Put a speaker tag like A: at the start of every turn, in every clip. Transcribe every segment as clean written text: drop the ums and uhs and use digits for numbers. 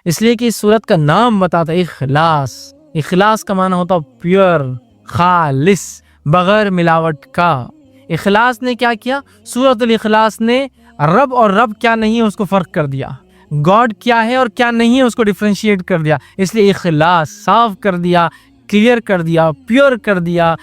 A: इसलिए कि इस सूरत का नाम बताता है इखलास। इखलास का माना होता है प्योर, खालिस, बगैर मिलावट का। इखलास ने क्या किया, सूरतुल इखलास ने रब और रब क्या नहीं है उसको फर्क कर दिया, गॉड क्या है और क्या नहीं है उसको डिफ्रेंशिएट कर दिया। इसलिए इखलास साफ कर दिया, क्लियर कर दिया, प्योर कर दिया,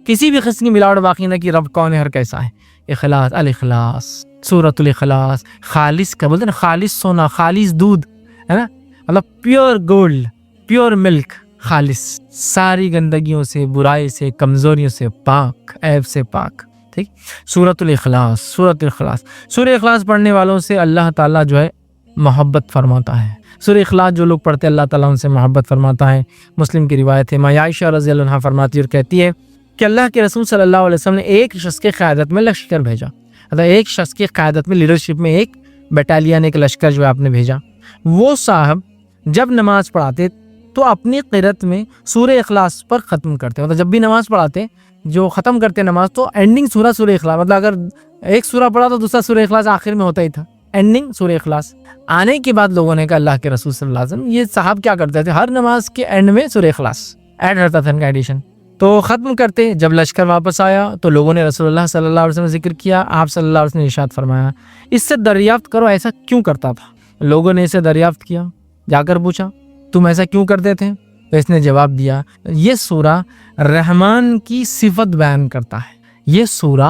A: किसी भी किस्म की मिलावट बाकी ना कि रब कौन है और कैसा है। इखलास, अल इखलास, सूरतुल इखलास, खालिस का बोलते हैं ना, खालिस सोना, खालिस दूध, है ना, मतलब प्योर गोल्ड, प्योर मिल्क, खालिस, सारी गंदगियों से, बुराई से, कमजोरियों से पाक, ऐब से पाक। ठीक, सूरतुल इखलास, सूरतुल इखलास। सूरह इखलास पढ़ने वालों से अल्लाह ताला जो है मोहब्बत फरमाता है। सूरह इखलास जो लोग पढ़ते हैं अल्लाह ताला उनसे मोहब्बत फरमाता है। मुस्लिम की रिवायत है, माँ आयशा रज़ी अल्लाह अन्हा फरमाती है और कहती है कि अल्लाह के रसूल सल्लल्लाहु अलैहि वसल्लम ने एक शख्स के क़यादत में लश्कर भेजा, मतलब एक शख्स की क़यादत में, लीडरशिप में एक बटालियन, एक लश्कर जो है आपने भेजा। वो साहब जब नमाज पढ़ाते तो अपनी क़िरत में सूरह इखलास पर ख़त्म करते, मतलब जब भी नमाज पढ़ाते जो ख़त्म करते नमाज तो एंडिंग सूरह इखलास, मतलब अगर एक सूरह पढ़ा तो दूसरा सूरह इखलास आखिर में होता ही था, एंडिंग सूरह इखलास। आने के बाद लोगों ने कहा अल्लाह के रसूल सल्लल्लाहु अलैहि वसल्लम ये साहब क्या करते थे, हर नमाज के एंड में सूरह इखलास ऐड रहता था इनका एडिशन। तो ख़त्म करते, जब लश्कर वापस आया तो लोगों ने रसूलुल्लाह सल्लल्लाहु अलैहि वसल्लम जिक्र किया, आप सल्लल्लाहु अलैहि वसल्लम ने इरशाद फरमाया इससे दरियाफ्त करो ऐसा क्यों करता था। लोगों ने इसे दरियाफ्त किया, जाकर पूछा तुम ऐसा क्यों करते थे, तो इसने जवाब दिया ये सूरा रहमान की सिफत बयान करता है, ये सूरा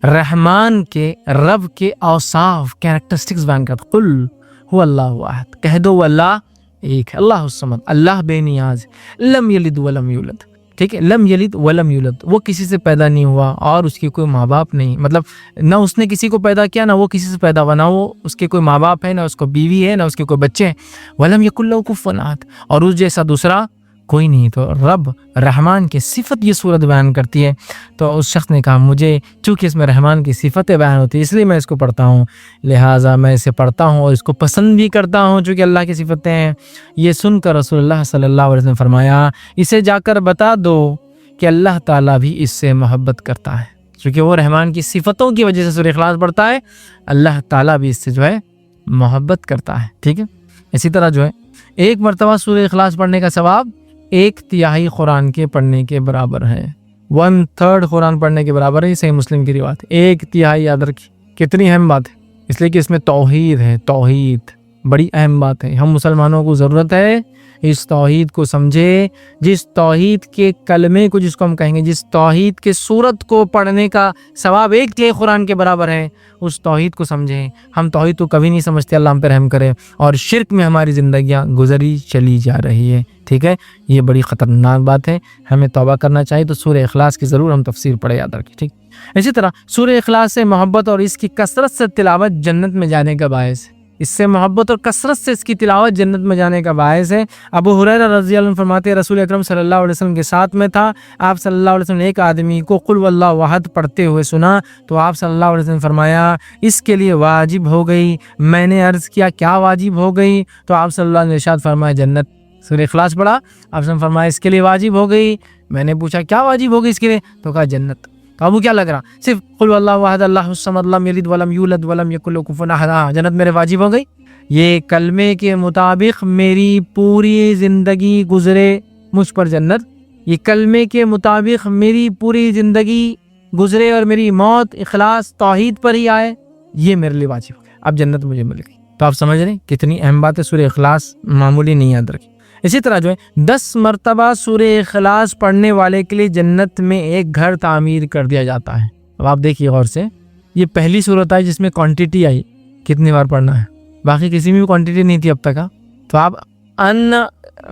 A: रहमान के, रब के औसाफ, कैरेक्टरिस्टिक्स बयान करता है। कुल हुवल्लाहु अहद, कह दो अल्लाह एक है, अल्लाहुस समद, अल्लाह बेनियाज, लम यलिद वलम यूलद। ठीक है, लम यलिद वलम यूलद, वो किसी से पैदा नहीं हुआ और उसके कोई माँ बाप नहीं, मतलब ना उसने किसी को पैदा किया ना वो किसी से पैदा हुआ, ना वो उसके कोई माँ बाप है, ना उसको बीवी है, ना उसके कोई बच्चे हैं। वलम यकुल लहू कुफुवन अहद, और उस जैसा दूसरा कोई नहीं। तो रब रहमान की सिफत ये सूरत बयान करती है। तो उस शख्स ने कहा मुझे चूँकि इसमें रहमान की सिफतें बयान होती है इसलिए मैं इसको पढ़ता हूँ, लिहाजा मैं इसे पढ़ता हूँ और इसको पसंद भी करता हूँ चूँकि अल्लाह की सिफतें हैं। ये सुनकर रसूलुल्लाह सल्लल्लाहु अलैहि वसल्लम ने फरमाया इसे जाकर बता दो कि अल्लाह ताला भी इससे मोहब्बत करता है, क्योंकि वो रहमान की सिफतों की वजह से सूरह इखलास पढ़ता है, अल्लाह ताला भी इससे जो है मोहब्बत करता है। ठीक है, इसी तरह जो है एक मरतबा सूरह इखलास पढ़ने का सवाब 1/3 कुरान के पढ़ने के बराबर है, 1/3 कुरान पढ़ने के बराबर है। सही मुस्लिम की रिवायत, 1/3 याद रखिए, कितनी अहम बात है, इसलिए कि इसमें तौहीद है, तौहीद बड़ी अहम बात है। हम मुसलमानों को ज़रूरत है इस तौहीद को समझे, जिस तौहीद के कलमे को जिसको हम कहेंगे, जिस तौहीद के सूरत को पढ़ने का सवाब 1/3 कुरान के बराबर है, उस तौहीद को समझें। हम तौहीद तो कभी नहीं समझते, अल्लाह हम पे रहम करे, और शिर्क में हमारी ज़िंदगियाँ गुजरी चली जा रही है। ठीक है, ये बड़ी ख़तरनाक बात है, हमें तौबा करना चाहिए। तो सूरह इखलास की ज़रूर हम तफसीर पढ़े, याद रखें। ठीक, इसी तरह सूरह इखलास से मोहब्बत और इसकी कसरत से तिलावत जन्नत में जाने का बायस है, इससे मोहब्बत और कसरत से इसकी तिलावत जन्नत में जाने का बायस है। अबू हुरैरा रज़ी अल्लाह अन्हु फरमाते हैं रसूल अकरम सल्लल्लाहु अलैहि वसल्लम के साथ में था, आप सल्लल्लाहु अलैहि वसल्लम ने एक आदमी को कुल वल्लाहु अहद पढ़ते हुए सुना, तो आप सल्लल्लाहु अलैहि वसल्लम ने फरमाया इसके लिए वाजिब हो गई। मैंने अर्ज़ किया क्या वाजिब हो गई, तो आप सल्लल्लाहु अलैहि वसल्लम ने इरशाद फरमाया जन्नत। सूरह इखलास पढ़ा, आपने फरमाया इसके लिए वाजिब हो गई। मैंने पूछा क्या वाजिब हो गई इसके लिए, तो कहा जन्नत। तो आपको क्या लग रहा, सिर्फ कुल वल्लाहु अहद अल्लाहुस समद लम यलिद वलम यूलद वलम यकुल लहू कुफुवन अहद, जन्नत मेरे वाजिब हो गई। ये कलमे के मुताबिक मेरी पूरी ज़िंदगी गुजरे मुझ पर जन्नत, ये कलमे के मुताबिक मेरी पूरी ज़िंदगी गुजरे और मेरी मौत इखलास तौहीद पर ही आए, ये मेरे लिए वाजिब हो गया, अब जन्नत मुझे मिल गई। तो आप समझ रहे हैं कितनी अहम बात है, सूरह इखलास मामूली नहीं, याद रखिए। इसी तरह जो है 10 मरतबा सूरह इखलास पढ़ने वाले के लिए जन्नत में एक घर तामीर कर दिया जाता है। अब आप देखिए गौर से, ये पहली सूरत आई जिसमें क्वांटिटी आई कितनी बार पढ़ना है, बाकी किसी में भी क्वांटिटी नहीं थी अब तक। तो आप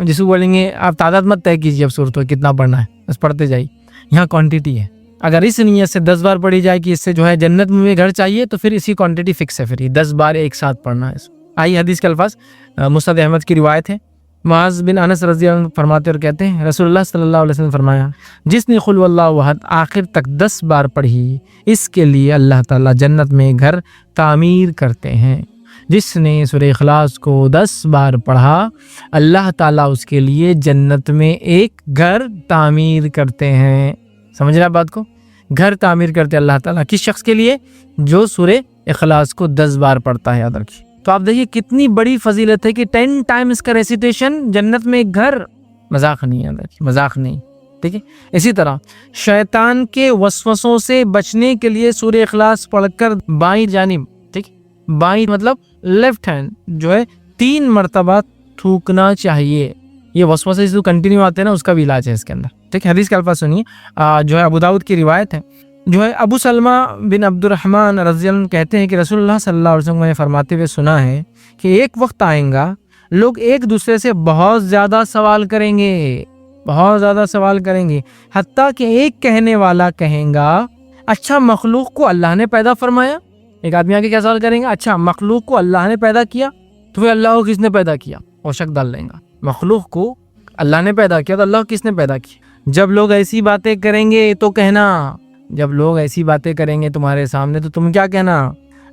A: जिसको बोलेंगे आप तादाद मत तय कीजिए अब सूरत में कितना पढ़ना है, बस पढ़ते जाइए। यहाँ क्वांटिटी है, अगर इस नीयत से 10 बार पढ़ी जाए कि इससे जो है जन्नत में घर चाहिए, तो फिर इसी क्वांटिटी फिक्स है, फिर 10 बार एक साथ पढ़ना है। आई हदीस के अल्फाज मुस्नद अहमद की रिवायत है, मुआज़ बिन अनस रज़ी अल्लाह अन्हु फरमाते और कहते हैं रसूलुल्लाह सल्लल्लाहु अलैहि वसल्लम ने फरमाया जिसने कुल वल्लाहु अहद आखिर तक 10 बार पढ़ी, इसके लिए अल्लाह ताला जन्नत में घर तामीर करते हैं। जिसने सूरह इखलास को 10 बार पढ़ा, अल्लाह ताला उसके लिए जन्नत में एक घर तामीर करते हैं। समझ रहे बात को, घर तामीर करते अल्लाह ताला किस शख्स के लिए, जो सूरह इखलास को 10 बार पढ़ता है, याद रखिए। तो आप देखिए कितनी बड़ी फजीलत है कि 10 टाइम्स का रेसिटेशन जन्नत में एक घर, मजाक नहीं है, मजाक नहीं। ठीक है, इसी तरह शैतान के वसवसों से बचने के लिए सूरह इखलास पढ़कर बाईं जानिब, ठीक, बाईं मतलब लेफ्ट हैंड जो है 3 मरतबा थूकना चाहिए। ये वसवसे जो कंटिन्यू आते हैं ना, उसका भी इलाज है इसके अंदर। ठीक, हदीस के अल्फाज सुनिए, जो है अबू दाऊद की रिवायत है, जो है अबू सलमा बिन अब्दुर्रहमान रज़ियल्लाहु अन्हु कहते हैं कि रसूलुल्लाह सल्लल्लाहु अलैहि वसल्लम ने फरमाते हुए सुना है कि एक वक्त आएगा लोग एक दूसरे से बहुत ज़्यादा सवाल करेंगे, बहुत ज़्यादा सवाल करेंगे, हत्ता कि एक कहने वाला कहेगा अच्छा मखलूक को अल्लाह ने पैदा फरमाया। एक आदमी आके क्या सवाल करेंगे, अच्छा मखलूक को अल्लाह ने पैदा किया, तो फिर अल्लाह को किसने पैदा किया, और शक डाल लेंगे। मखलूक को अल्लाह ने पैदा किया तो अल्लाह किसने पैदा किया। जब लोग ऐसी बातें करेंगे तो कहना, जब लोग ऐसी बातें करेंगे तुम्हारे सामने तो तुम क्या कहना,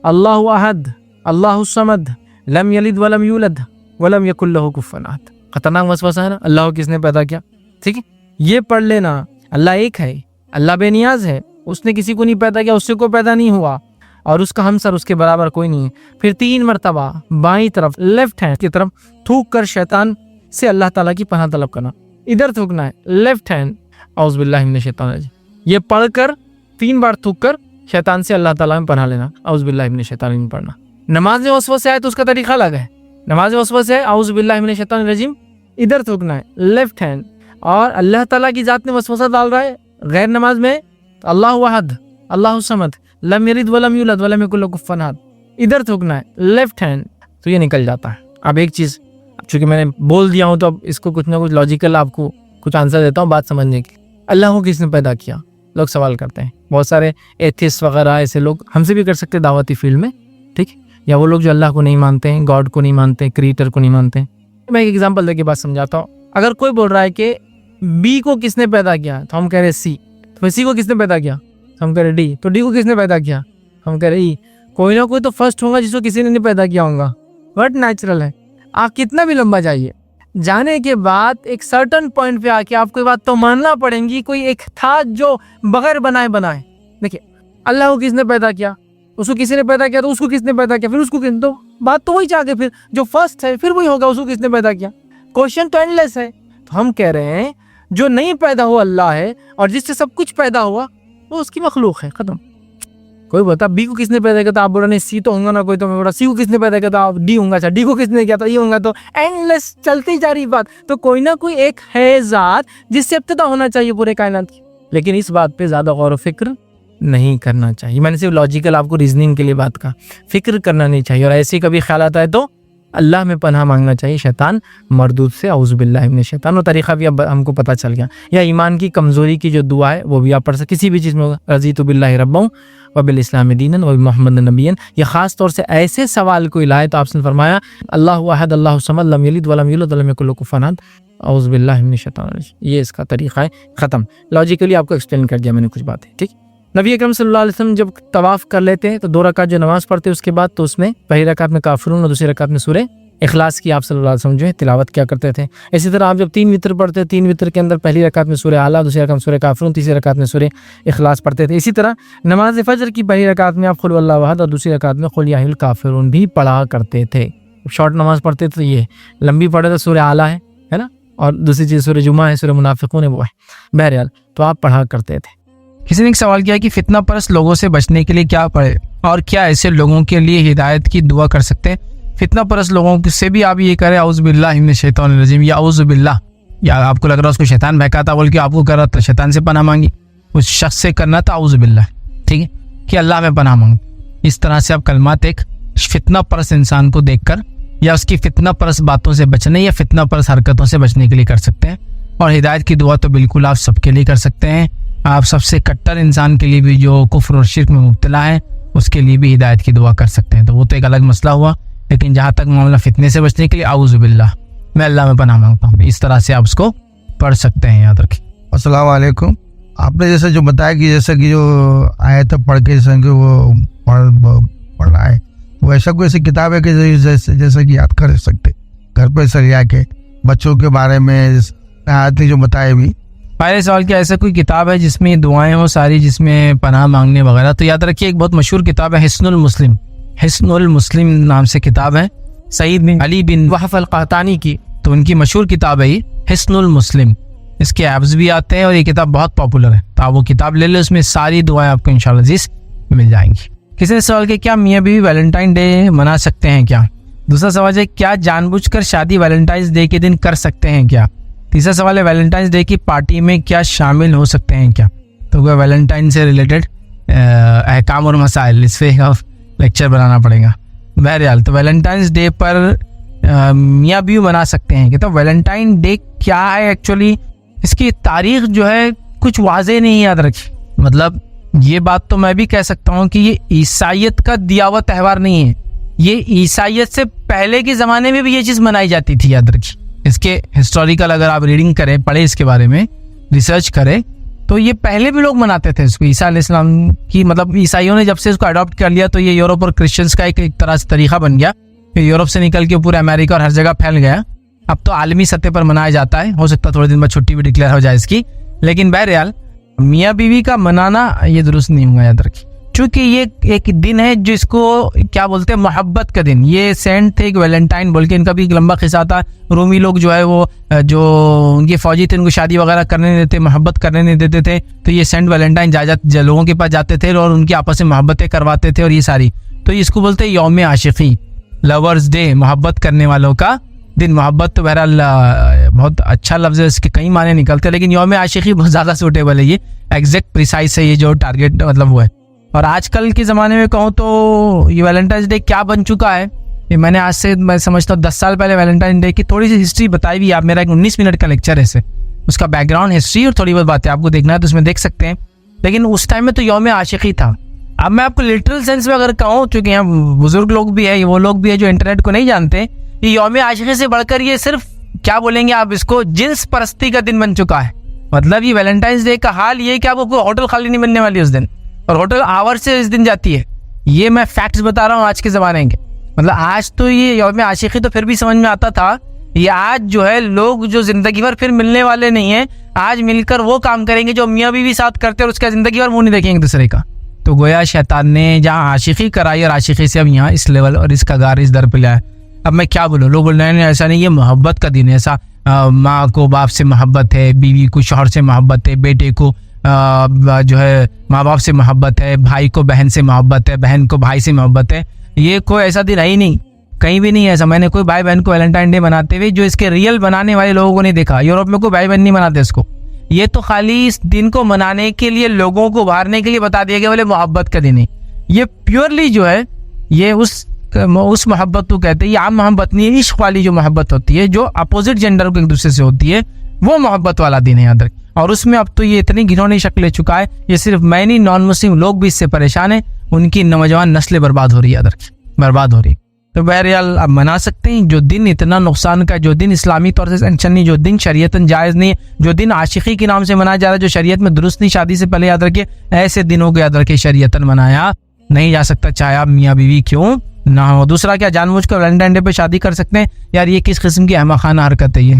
A: अल्लाहु अहद अल्लाहु समद लम यलिद वलम यूलद वलम यकुल लहू कुफुवन अहद। खतरनाक वसवसा है ना, अल्लाह को किसने पैदा किया। ठीक है, ये पढ़ लेना, अल्लाह एक है, अल्लाह बेनियाज है, उसने किसी को नहीं पैदा किया, उससे कोई पैदा नहीं हुआ, और उसका हमसर उसके बराबर कोई नहीं है। फिर 3 मरतबा बाईं तरफ लेफ्ट हैंड की तरफ थूक कर शैतान से अल्लाह ताला की पनाह तलब करना। इधर थूकना है, लेफ्ट हैंड, औज़ु बिल्लाहि मिनश शैतानिर रजीम, ये पढ़कर 3 बार थूक कर शैतान से अल्लाह ताला में पनाह लेना, औज़ु बिल्लाहि मिनश शैतानिर रजीम पढ़ना। नमाज में वसवसे आए तो उसका तरीका अलग है। नमाज में वसवसे है, औज़ु बिल्लाहि मिनश शैतानिर रजीम, इधर थूकना है लेफ्ट हैंड, और अल्लाह ताला की जात में वसवसा डाल रहा है गैर नमाज में, अल्लाहु अहद अल्लाहु समद लम यलिद वलम यूलद वलम यकुल लहू कुफुवन अहद, इधर थूकना है लेफ्ट हैंड, तो ये निकल जाता है। अब एक चीज़, चूँकि मैंने बोल दिया हूँ तो अब इसको कुछ ना कुछ लॉजिकल आपको कुछ आंसर देता हूँ बात समझने की। अल्लाह को किसने पैदा किया, लोग सवाल करते हैं, बहुत सारे एथिस्ट वगैरह ऐसे लोग हमसे भी कर सकते हैं दावती फील्ड में, ठीक, या वो लोग जो अल्लाह को नहीं मानते हैं, गॉड को नहीं मानते हैं, क्रिएटर को नहीं मानते हैं। मैं एक एग्जांपल देके बात समझाता हूँ। अगर कोई बोल रहा है कि बी को किसने पैदा किया, तो हम कह रहे सी, तो सी को किसने पैदा किया, तो हम कह रहे डी, तो डी को किसने पैदा किया, हम कह रहे ई। कोई ना कोई तो फर्स्ट होगा जिसको किसी ने नहीं पैदा किया होगा, बट नेचुरल है। आप कितना भी लंबा जाइए, जाने के बाद एक सर्टन पॉइंट पे आके आपको ये बात तो मानना पड़ेगी, कोई एक था जो बगैर बनाए। देखिए, अल्लाह को किसने पैदा किया, उसको किसी ने पैदा किया, तो उसको किसने पैदा किया, फिर उसको किसने, तो बात तो वही जाके फिर जो फर्स्ट है फिर वही होगा, उसको किसने पैदा किया। क्वेश्चन तो एंडलेस है। तो हम कह रहे हैं जो नहीं पैदा हुआ अल्लाह है, और जिससे सब कुछ पैदा हुआ वो उसकी मखलूक है, खत्म। कोई बोलता बी को किसने पैदा किया, तो आप बोल रहे सी तो होगा ना कोई, तो मैं बोला सी को किसने पैदा किया, तो आप डी होगा, अच्छा डी को किसने किया, तो ये होगा, तो एंडलेस चलती जा रही बात। तो कोई ना कोई एक है ज़ात जिससे इब्तिदा होना चाहिए पूरे कायनात की, लेकिन इस बात पे ज़्यादा गौर व फिक्र नहीं करना चाहिए। मैंने सिर्फ लॉजिकल आपको रीजनिंग के लिए बात का, फिक्र करना नहीं चाहिए। और ऐसे कभी ख्याल आता है तो अल्लाह में पनाह मांगना चाहिए शैतान मरदूद से, औज़ु बिल्लाहि मिनश शैतान। और तरीक़ा भी अब हमको पता चल गया। या ईमान की कमज़ोरी की जो दुआ है वो भी आप पढ़ सकते, किसी भी चीज़ में होगा, रज़ीतु बिल्लाहि रब्बन व बिल इस्लाम दीनन व मुहम्मदन नबिय्यन। ये ख़ास तौर से ऐसे सवाल को लाए तो आपने फरमाया अल्लाहु अहद अल्लाहु समद लम यलिद वलम यूलद वलम यकुल लहू कुफुवन अहद, औज़ु बिल्लाहि मिनश शैतानिर रजीम। ये इसका तरीक़ा है, ख़त्म। लॉजिकली आपको एक्सप्लेन कर दिया मैंने कुछ बातें, ठीक। नबी अकरम सल्लल्लाहु अलैहि वसल्लम जब तवाफ़ कर लेते हैं तो 2 रकात जो नमाज़ पढ़ते हैं उसके बाद, तो उसमें पहली रकात में काफ़िरून और दूसरी रकात में सूरह इखलास की आप सल्लल्लाहु अलैहि वसल्लम जो है तिलावत क्या करते थे। इसी तरह आप जब 3 वितर पढ़ते हैं, 3 वितर के अंदर पहली रकात में सूरह आला, दूसरी रकात में सूरह काफ़िरून, तीसरी रकात में सूरह इखलास पढ़ते थे। इसी तरह नमाज फजर की पहली रकात में आप कुल हुवल्लाहु अहद और दूसरी रकात में कुल या अय्युहल काफ़िरून भी पढ़ा करते थे। शॉर्ट नमाज पढ़ते थे, ये लंबी पढ़े तो सूरह आला है ना, और दूसरी चीज़ सूरह जुमा है, सूरह मुनाफिकून है, वो है। बहरहाल तो आप पढ़ा करते थे।
B: किसी ने एक सवाल किया कि फितना परस्त लोगों से बचने के लिए क्या पढ़े, और क्या ऐसे लोगों के लिए हिदायत की दुआ कर सकते हैं। फितना परस्त लोगों से भी आप ये करें औज़ु बिल्लाहि मिनश शैतानिर रजीम, या औज़ु बिल्लाह, या आपको लग रहा है उसको शैतान बहकाता बोल के आपको कर रहा था, शैतान से पनाह मांगी, उस शख्स से करना था औज़ु बिल्लाह, ठीक है, कि अल्लाह में पनाह मांग। इस तरह से आप कलमात एक फितना परस्त इंसान को देखकर या उसकी फितना परस्त बातों से बचने या फितना परस्त हरकतों से बचने के लिए कर सकते हैं। और हिदायत की दुआ तो बिल्कुल आप सबके लिए कर सकते हैं। आप सबसे कट्टर इंसान के लिए भी जो कुफ्र और शिर्क में मुब्तला है उसके लिए भी हिदायत की दुआ कर सकते हैं, तो वो तो एक अलग मसला हुआ। लेकिन जहाँ तक मामला फितने से बचने के लिए औज़ु बिल्लाह, मैं अल्लाह में पनाह मांगता हूँ, इस तरह से आप उसको पढ़ सकते हैं, याद रखिए।
C: अस्सलाम वालेकुम। आपने जैसे जो बताया कि जैसे कि जो आयत पढ़ के जैसे कि वो पढ़ रहा है, वो ऐसा कोई ऐसी किताब है कि जैसे कि याद कर सकते घर पर सरिया के बच्चों के बारे में आयत जो बताए भी।
B: पहले सवाल क्या ऐसा कोई किताब है जिसमें दुआएं हो सारी, जिसमें पनाह मांगने वगैरह, तो याद रखिए एक बहुत मशहूर किताब है हिस्नुल मुस्लिम। हिस्नुल मुस्लिम नाम से किताब है, सईद बिन अली बिन
A: वहफ अल-क़हतानी की।
B: तो उनकी मशहूर किताब है ये हिस्नुल मुस्लिम। इसके ऐप्स भी आते हैं और ये किताब बहुत पॉपुलर है, तो आप वो किताब ले लें, उसमें सारी दुआएं आपको इंशाल्लाह अज़ीज़ मिल जाएंगी। किसी ने सवाल किया क्या मियाँ बीवी वैलेंटाइन डे मना सकते हैं क्या? दूसरा सवाल है क्या जानबूझकर शादी वैलेंटाइंस डे के दिन कर सकते हैं क्या? तीसरा सवाल है वैलेंटाइंस डे की पार्टी में क्या शामिल हो सकते हैं क्या? तो वह वैलेंटाइन से रिलेटेड अहकाम और मसाइल, इस पर लेक्चर बनाना पड़ेगा। बहरहाल तो वैलेंटाइंस डे पर मियाँ बीवी मना सकते हैं क्या? तो वैलेंटाइन डे क्या है एक्चुअली, इसकी तारीख जो है कुछ वाज़ेह नहीं याद रखी। मतलब ये बात तो मैं भी कह सकता हूँ कि ये ईसाइयत का दिया हुआ त्यौहार नहीं है, ये ईसाइयत से पहले के ज़माने में भी ये चीज़ मनाई जाती थी, याद रखिए। इसके हिस्टोरिकल अगर आप रीडिंग करें, पढ़े इसके बारे में, रिसर्च करें, तो ये पहले भी लोग मनाते थे इसको। ईसा अलैहिस्सलाम की मतलब ईसाइयों ने जब से इसको अडॉप्ट कर लिया तो ये यूरोप और क्रिश्चियंस का एक तरह से तरीका बन गया, फिर यूरोप से निकल के पूरे अमेरिका और हर जगह फैल गया। अब तो आलमी सतह पर मनाया जाता है, हो सकता है थोड़े दिन बाद छुट्टी भी डिक्लेयर हो जाए इसकी, लेकिन बहरहाल मियाँ बीवी का मनाना ये दुरुस्त नहीं होगा, याद रखिए। चूँकि ये एक दिन है जिसको क्या बोलते हैं, मोहब्बत का दिन। ये सेंट थे एक वैलेंटाइन बोल के, इनका भी एक लंबा किस्सा था। रोमी लोग जो है वो जो उनके फौजी थे उनको शादी वगैरह करने नहीं देते, मोहब्बत करने नहीं देते थे, तो ये सेंट वैलेंटाइन लोगों के पास जाते थे और उनकी आपस में मोहब्बतें करवाते थे और ये सारी, तो इसको बोलते हैं यौम आशिकी, लवर्स डे, मोहब्बत करने वालों का दिन। मोहब्बत तो बहरहाल बहुत अच्छा लफ्ज़ है, इसके कई माने निकलते हैं, लेकिन यौम आशिकी बहुत ज़्यादा सूटेबल है, ये एग्जैक्ट प्रिसाइज है, ये जो टारगेट मतलब वो है। और आजकल के ज़माने में कहूँ तो ये वैलेंटाइंस डे क्या बन चुका है, ये मैंने आज से मैं समझता हूँ 10 साल पहले वैलेंटाइन डे की थोड़ी सी हिस्ट्री बताई भी। आप मेरा एक 19 मिनट का लेक्चर है इसे, उसका बैकग्राउंड हिस्ट्री और थोड़ी बहुत बातें आपको देखना है तो उसमें देख सकते हैं। लेकिन उस टाइम में तो यौम आशिकी था। अब मैं आपको लिटरल सेंस में अगर कहूँ, चूँकि यहाँ बुजुर्ग लोग भी है, वो लोग भी है जो इंटरनेट को नहीं जानते, ये यौम आशिकी से बढ़कर ये सिर्फ क्या बोलेंगे आप इसको, जिन्स परस्ती का दिन बन चुका है। मतलब ये वैलेंटाइंस डे का हाल ये कि आपको कोई होटल खाली नहीं मिलने वाली उस दिन, और होटल आवर से इस दिन जाती है। ये मैं फैक्ट्स बता रहा हूँ आज के ज़माने के। मतलब आज तो ये यौम आशिकी तो फिर भी समझ में आता था, ये आज जो है लोग जो ज़िंदगी भर फिर मिलने वाले नहीं हैं, आज मिलकर वो काम करेंगे जो मियाँ बीवी साथ करते हैं और उसका ज़िंदगी भर मुँह नहीं देखेंगे दूसरे का। तो गोया शैतान ने जहाँ आशिकी कराई और आशिकी से अब यहाँ इस लेवल और इसका गार इस दर पे लाया। अब मैं क्या बोलूँ, लोग बोल रहे हैं ऐसा नहीं, ये मोहब्बत का दिन है, ऐसा माँ को बाप से मोहब्बत है, बीवी को शौहर से मोहब्बत है, बेटे को जो है माँ बाप से मोहब्बत है, भाई को बहन से मोहब्बत है, बहन को भाई से मोहब्बत है। ये कोई ऐसा दिन है ही नहीं, कहीं भी नहीं है ऐसा। मैंने कोई भाई बहन को वैलेंटाइन डे मनाते हुए जो इसके रियल बनाने वाले लोगों को नहीं देखा। यूरोप में कोई भाई बहन नहीं मनाते इसको, ये तो खाली इस दिन को मनाने के लिए, लोगों को उभारने के लिए बता दिया गया बोले मोहब्बत का दिन है। ये प्योरली जो है ये उस मोहब्बत को कहते हैं, ये आम मोहब्बत नहीं है, इश्क वाली जो मोहब्बत होती है, जो अपोजिट जेंडर को एक दूसरे से होती है, वो मोहब्बत वाला दिन है, याद रखें। और उसमें अब तो ये इतनी घिनौनी शक्ल ले चुका है, ये सिर्फ मैं नहीं, नॉन मुस्लिम लोग भी इससे परेशान है, उनकी नौजवान नस्लें बर्बाद हो रही है, याद रखें, बर्बाद हो रही है। तो बहरहाल आप मना सकते हैं, जो दिन इतना नुकसान का, जो दिन इस्लामी तौर से सेंक्शन नहीं, जो दिन शरीयतन जायज़ नहीं, जो दिन आशिकी के नाम से मनाया जा रहा है, जो शरीयत में दुरुस्त नहीं, शादी से पहले, याद रखिए ऐसे दिनों को याद रखिए शरीयतन मनाया नहीं जा सकता, चाहे आप मियाँ बीवी क्यों ना हो। दूसरा क्या जानबूझकर वैलेंटाइन डे पे शादी कर सकते हैं? यार ये किस किस्म की अहमखाना हरकत है, ये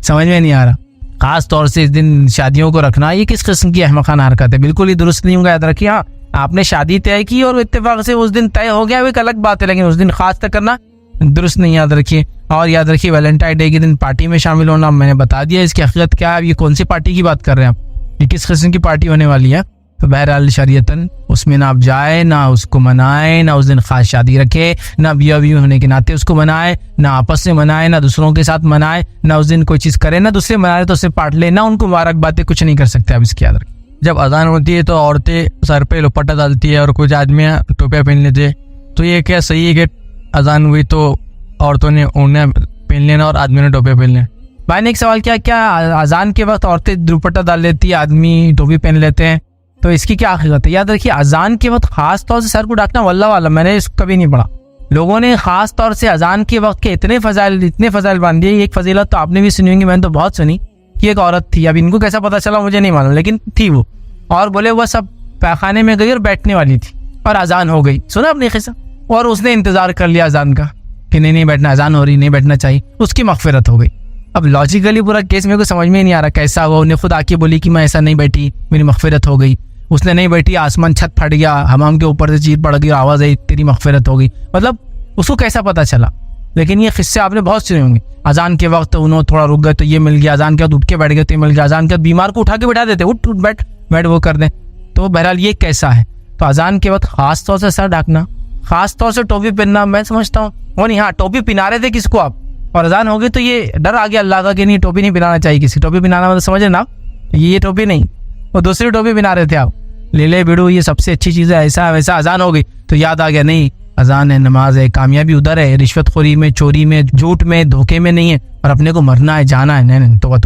B: समझ में नहीं आ रहा। खास तौर से इस दिन शादियों को रखना, ये किस किस्म की अहमखाना हरकत है, बिल्कुल ही दुरुस्त नहीं होगा, याद रखिए। हाँ, आपने शादी तय की और इत्तेफाक से उस दिन तय हो गया, वो एक अलग बात है, लेकिन उस दिन खास तक करना दुरुस्त नहीं, याद रखिए। और याद रखिए वैलेंटाइन डे के दिन पार्टी में शामिल होना, मैंने बता दिया इसकी हकीकत क्या है। ये कौन सी पार्टी की बात कर रहे हैं आप, ये किस किस्म की पार्टी होने वाली है? तो बहरहाल शरीयतन उसमें ना आप जाए, ना उसको मनाए, ना उस दिन खास शादी रखे, ना बिया बीवी होने के नाते उसको मनाए, ना आपस में मनाए, ना दूसरों के साथ मनाए, ना उस दिन कोई चीज़ करे, ना दूसरे मनाए तो उससे पार्ट ले, ना उनको मुबारकबादें, कुछ नहीं कर सकते आप, इसकी याद रखें।
D: जब अजान होती है तो औरतें सर पे दुपट्टा डालती है और कुछ आदमियाँ टोपियाँ पहन लेते हैं, तो ये क्या सही है कि अजान हुई तो औरतों ने ओढ़ना पहन लेना और आदमियों ने टोपियाँ पहन लेना?
B: भाई ने एक सवाल किया, क्या अजान के वक्त औरतें दुपट्टा डाल लेती है, आदमी टोपी पहन लेते हैं, तो इसकी क्या हकीकत है? याद रखिए अजान के वक्त खास तौर से सर को ढकना वल्लाह वाला, मैंने इसको कभी नहीं पढ़ा। लोगों ने खास तौर से अजान के वक्त के इतने फजाइल बांध दिए। एक फजीलत तो आपने भी सुनी होंगी, मैंने तो बहुत सुनी, कि एक औरत थी, अब इनको कैसा पता चला मुझे नहीं मालूम, लेकिन थी वो, और बोले वह सब पैखाने में गई और बैठने वाली थी और अजान हो गई। सुना आपने किस्सा? और उसने इंतजार कर लिया अजान का कि नहीं बैठना, अजान हो रही, नहीं बैठना चाहिए, उसकी मगफिरत हो गई। अब लॉजिकली पूरा केस मेरे को समझ में नहीं आ रहा कैसा हुआ। उन्हें खुद आके बोली कि मैं ऐसा नहीं बैठी, मेरी मगफिरत हो गई। उसने नहीं बैठी, आसमान छत फट गया, हमाम के ऊपर से चीज पड़ गई, आवाज आई, तेरी मगफिरत हो गई, मतलब उसको कैसा पता चला। लेकिन ये किस्से आपने बहुत सुने होंगे, अजान के वक्त उन्होंने थोड़ा रुक गए तो ये मिल गया, अजान के वक्त उठ के बैठ गए तो ये मिल गया, अजान के वक्त बीमार को उठा के बैठा देते, उठ उठ बैठ बैठ वो कर दें। तो बहरहाल ये कैसा है। तो अजान के वक्त खास तौर से सर ढकना, खास तौर से टोपी पहनना, मैं समझता हूँ वो नहीं, हाँ टोपी पिना रहे थे किसको आप, और अजान हो गई तो ये डर आ गया अल्लाह का कि नहीं टोपी नहीं पिनाना चाहिए किसी, टोपी पिनाना मतलब समझे ना, ये टोपी नहीं, वो दूसरी टोपी पिना रहे थे आप, ले बिड़ू ये सबसे अच्छी चीज़ है, ऐसा वैसा, अजान हो गई तो याद आ गया नहीं अजान है, नमाज है, कामयाबी उधर है, रिश्वतखोरी में, चोरी में, झूठ में, धोखे में नहीं है, और अपने को मरना है, जाना है, नहीं तो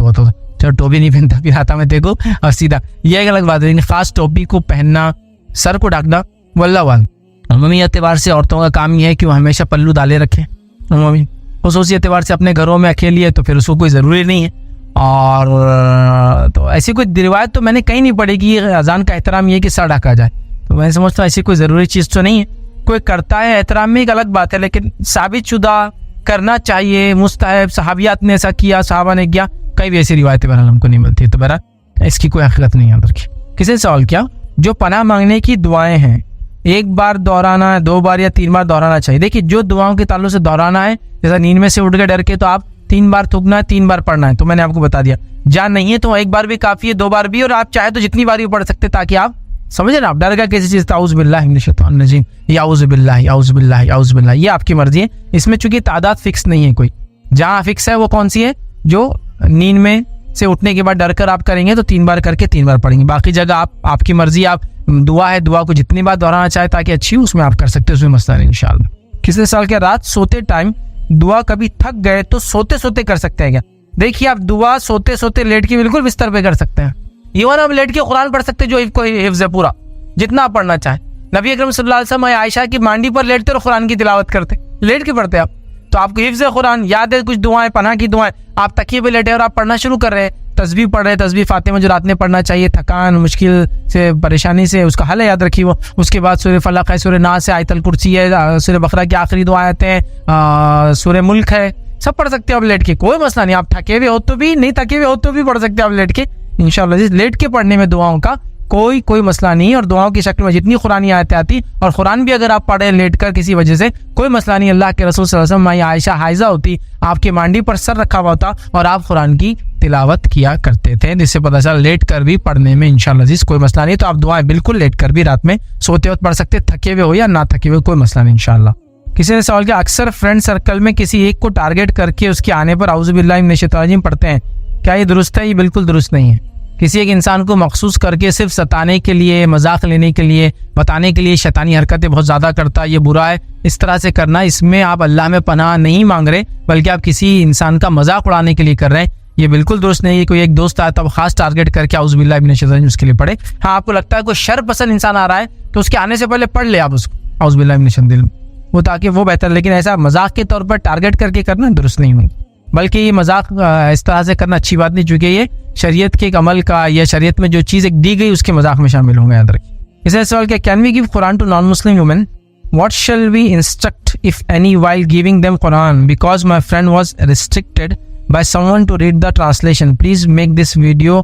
B: चलो टोपी नहीं पहनता फिर आता मैं देखो और सीधा, ये एक अलग बात है। लेकिन खास टोपी को पहनना, सर को ढकना, वल्लाह वाल अमूमी एतबार से औरतों का काम ये है कि वो हमेशा पल्लू डाले रखें, अमूमी खसूसी एतबार से अपने घरों में अकेली है तो फिर उसको कोई ज़रूरी नहीं है। और तो ऐसी कोई रिवायत तो मैंने कहीं नहीं पढ़ी कि अजान का एहतराम ये है कि सर ढका जाए, तो मैं समझता हूँ ऐसी कोई ज़रूरी चीज़ तो नहीं है। कोई करता है एहतराम में एक अलग बात है, लेकिन साबित शुदा करना चाहिए, मुस्तहब, सहाबियात ने ऐसा किया, सहाबा ने किया, कई भी ऐसी रिवायतें बहरहाल हमको नहीं मिलती, तो बहरहाल इसकी कोई हकीकत नहीं याद रखी। किसी ने सवाल किया जो पनाह मांगने की दुआएं हैं, एक बार दोहराना है, 2 बार या 3 बार दोहराना चाहिए। देखिए जो दुआओं के ताल्लुक से दोहराना है, जैसा नींद में से उठ के डर के तो आप 3 बार थूकना है, 3 बार पढ़ना है, तो मैंने आपको बता दिया। जान नहीं है तो 1 बार भी काफ़ी है, 2 बार भी, और आप चाहे तो जितनी बार भी पढ़ सकते ताकि आप समझे ना, आप डर गए किसी चीज़, औज़ु बिल्लाहि मिनश शैतानिर रजीम, या औज़ु बिल्लाहि, औज़ु बिल्लाहि, औज़ु बिल्लाहि, ये आपकी मर्जी है। इसमें चूंकि तादाद फिक्स नहीं है कोई, जहाँ फिक्स है वो कौन सी है, जो नींद में से उठने के बाद डर कर आप करेंगे तो 3 बार करके 3 बार पढ़ेंगे, बाकी जगह आपकी मर्जी, आप दुआ है, दुआ को जितनी बार दोहराना चाहे ताकि अच्छी हो, उसमें आप कर सकते हैं, उसमें मसला नहीं इंशाल्लाह। किसी साल के रात सोते टाइम दुआ कभी थक गए तो सोते सोते कर सकते हैं क्या? देखिए आप दुआ सोते सोते लेट के बिल्कुल बिस्तर पे कर सकते हैं, इवन आप लेट के कुरान पढ़ सकते हैं, जो को हिफ्ज़ है पूरा, जितना आप पढ़ना चाहें। नबी अकरम सल्लल्लाहु अलैहि वसल्लम आयशा की मांडी पर लेटते और कुरान की तिलावत करते, लेट के पढ़ते आप, तो आपको हिफ्ज़ है कुरान, याद है कुछ दुआएं, पनाह की दुआएं, आप तकिए पे लेटे और आप पढ़ना शुरू कर रहे हैं, तस्बीह पढ़ रहे हैं, तस्बीह फातिमा जो रात में पढ़ना चाहिए, थकान मुश्किल से परेशानी से उसका हल याद रखिए वो, उसके बाद सूरह फलक है, सूरह नास है, आयतल कुर्सी है, सूरह बकरा की आखिरी दुआ आयतें हैं, सूरह मुल्क है, सब पढ़ सकते हो आप लेट के, कोई मसला नहीं। आप थके हुए हो तो भी, नहीं थके हुए हो तो भी पढ़ सकते हो आप लेट के, इंशाल्लाह। लेट के पढ़ने में दुआओं का कोई मसला नहीं है, और दुआओं की शक्ल में जितनी कुरानी आयतें आती, और कुरान भी अगर आप पढ़े लेट कर किसी वजह से, कोई मसला नहीं। अल्लाह के रसूल सल्लल्लाहु अलैहि वसल्लम आयशा हाइजा होती, आपके मांडी पर सर रखा हुआ होता और आप कुरान की तिलावत किया करते थे, जिससे पता चला लेट कर भी पढ़ने में इंशाल्लाह कोई मसला नहीं। तो आप दुआएं बिल्कुल लेट कर भी रात में सोते वक्त पढ़ सकते, थके हुए हो या ना थके हुए, कोई मसला नहीं इंशाल्लाह। किसी ने सवाल किया अक्सर फ्रेंड सर्कल में किसी एक को टारगेट करके उसके आने पर औज़ु बिल्लाहि मिनश शैतानिर रजीम पढ़ते हैं, क्या ये दुरुस्त है? ये बिल्कुल दुरुस्त नहीं है। किसी एक इंसान को मखसूस करके सिर्फ सताने के लिए, मजाक लेने के लिए, बताने के लिए शैतानी हरकतें बहुत ज़्यादा करता है, ये बुरा है। इस तरह से करना, इसमें आप अल्लाह में पनाह नहीं मांग रहे, बल्कि आप किसी इंसान का मजाक उड़ाने के लिए कर रहे हैं, ये बिल्कुल दुरुस्त नहीं है। कोई एक दोस्त आया तब खास टारगेट करके औज़ु बिल्लाहि मिनश शैतानिर रजीम उसके लिए पढ़े। हाँ, आपको लगता है कोई शर पसंद इंसान आ रहा है तो उसके आने से पहले पढ़ ले आप उसको औज़ु बिल्लाहि मिनश शैतानिर रजीम, वो ताकि वो बेहतर। लेकिन ऐसा मजाक के तौर पर टारगेट करके करना दुरुस्त नहीं होगी, बल्कि ये मजाक इस तरह से करना अच्छी बात नहीं, चूँकि ये शरीयत के एक अमल का, या शरीयत में जो चीज़ एक दी गई उसके मजाक में शामिल होंगे, याद रखिए। इसे सवाल क्या, can we give Quran to non Muslim women? What shall we instruct if any while giving them Quran? Because my friend was restricted by someone to read the translation. Please make this video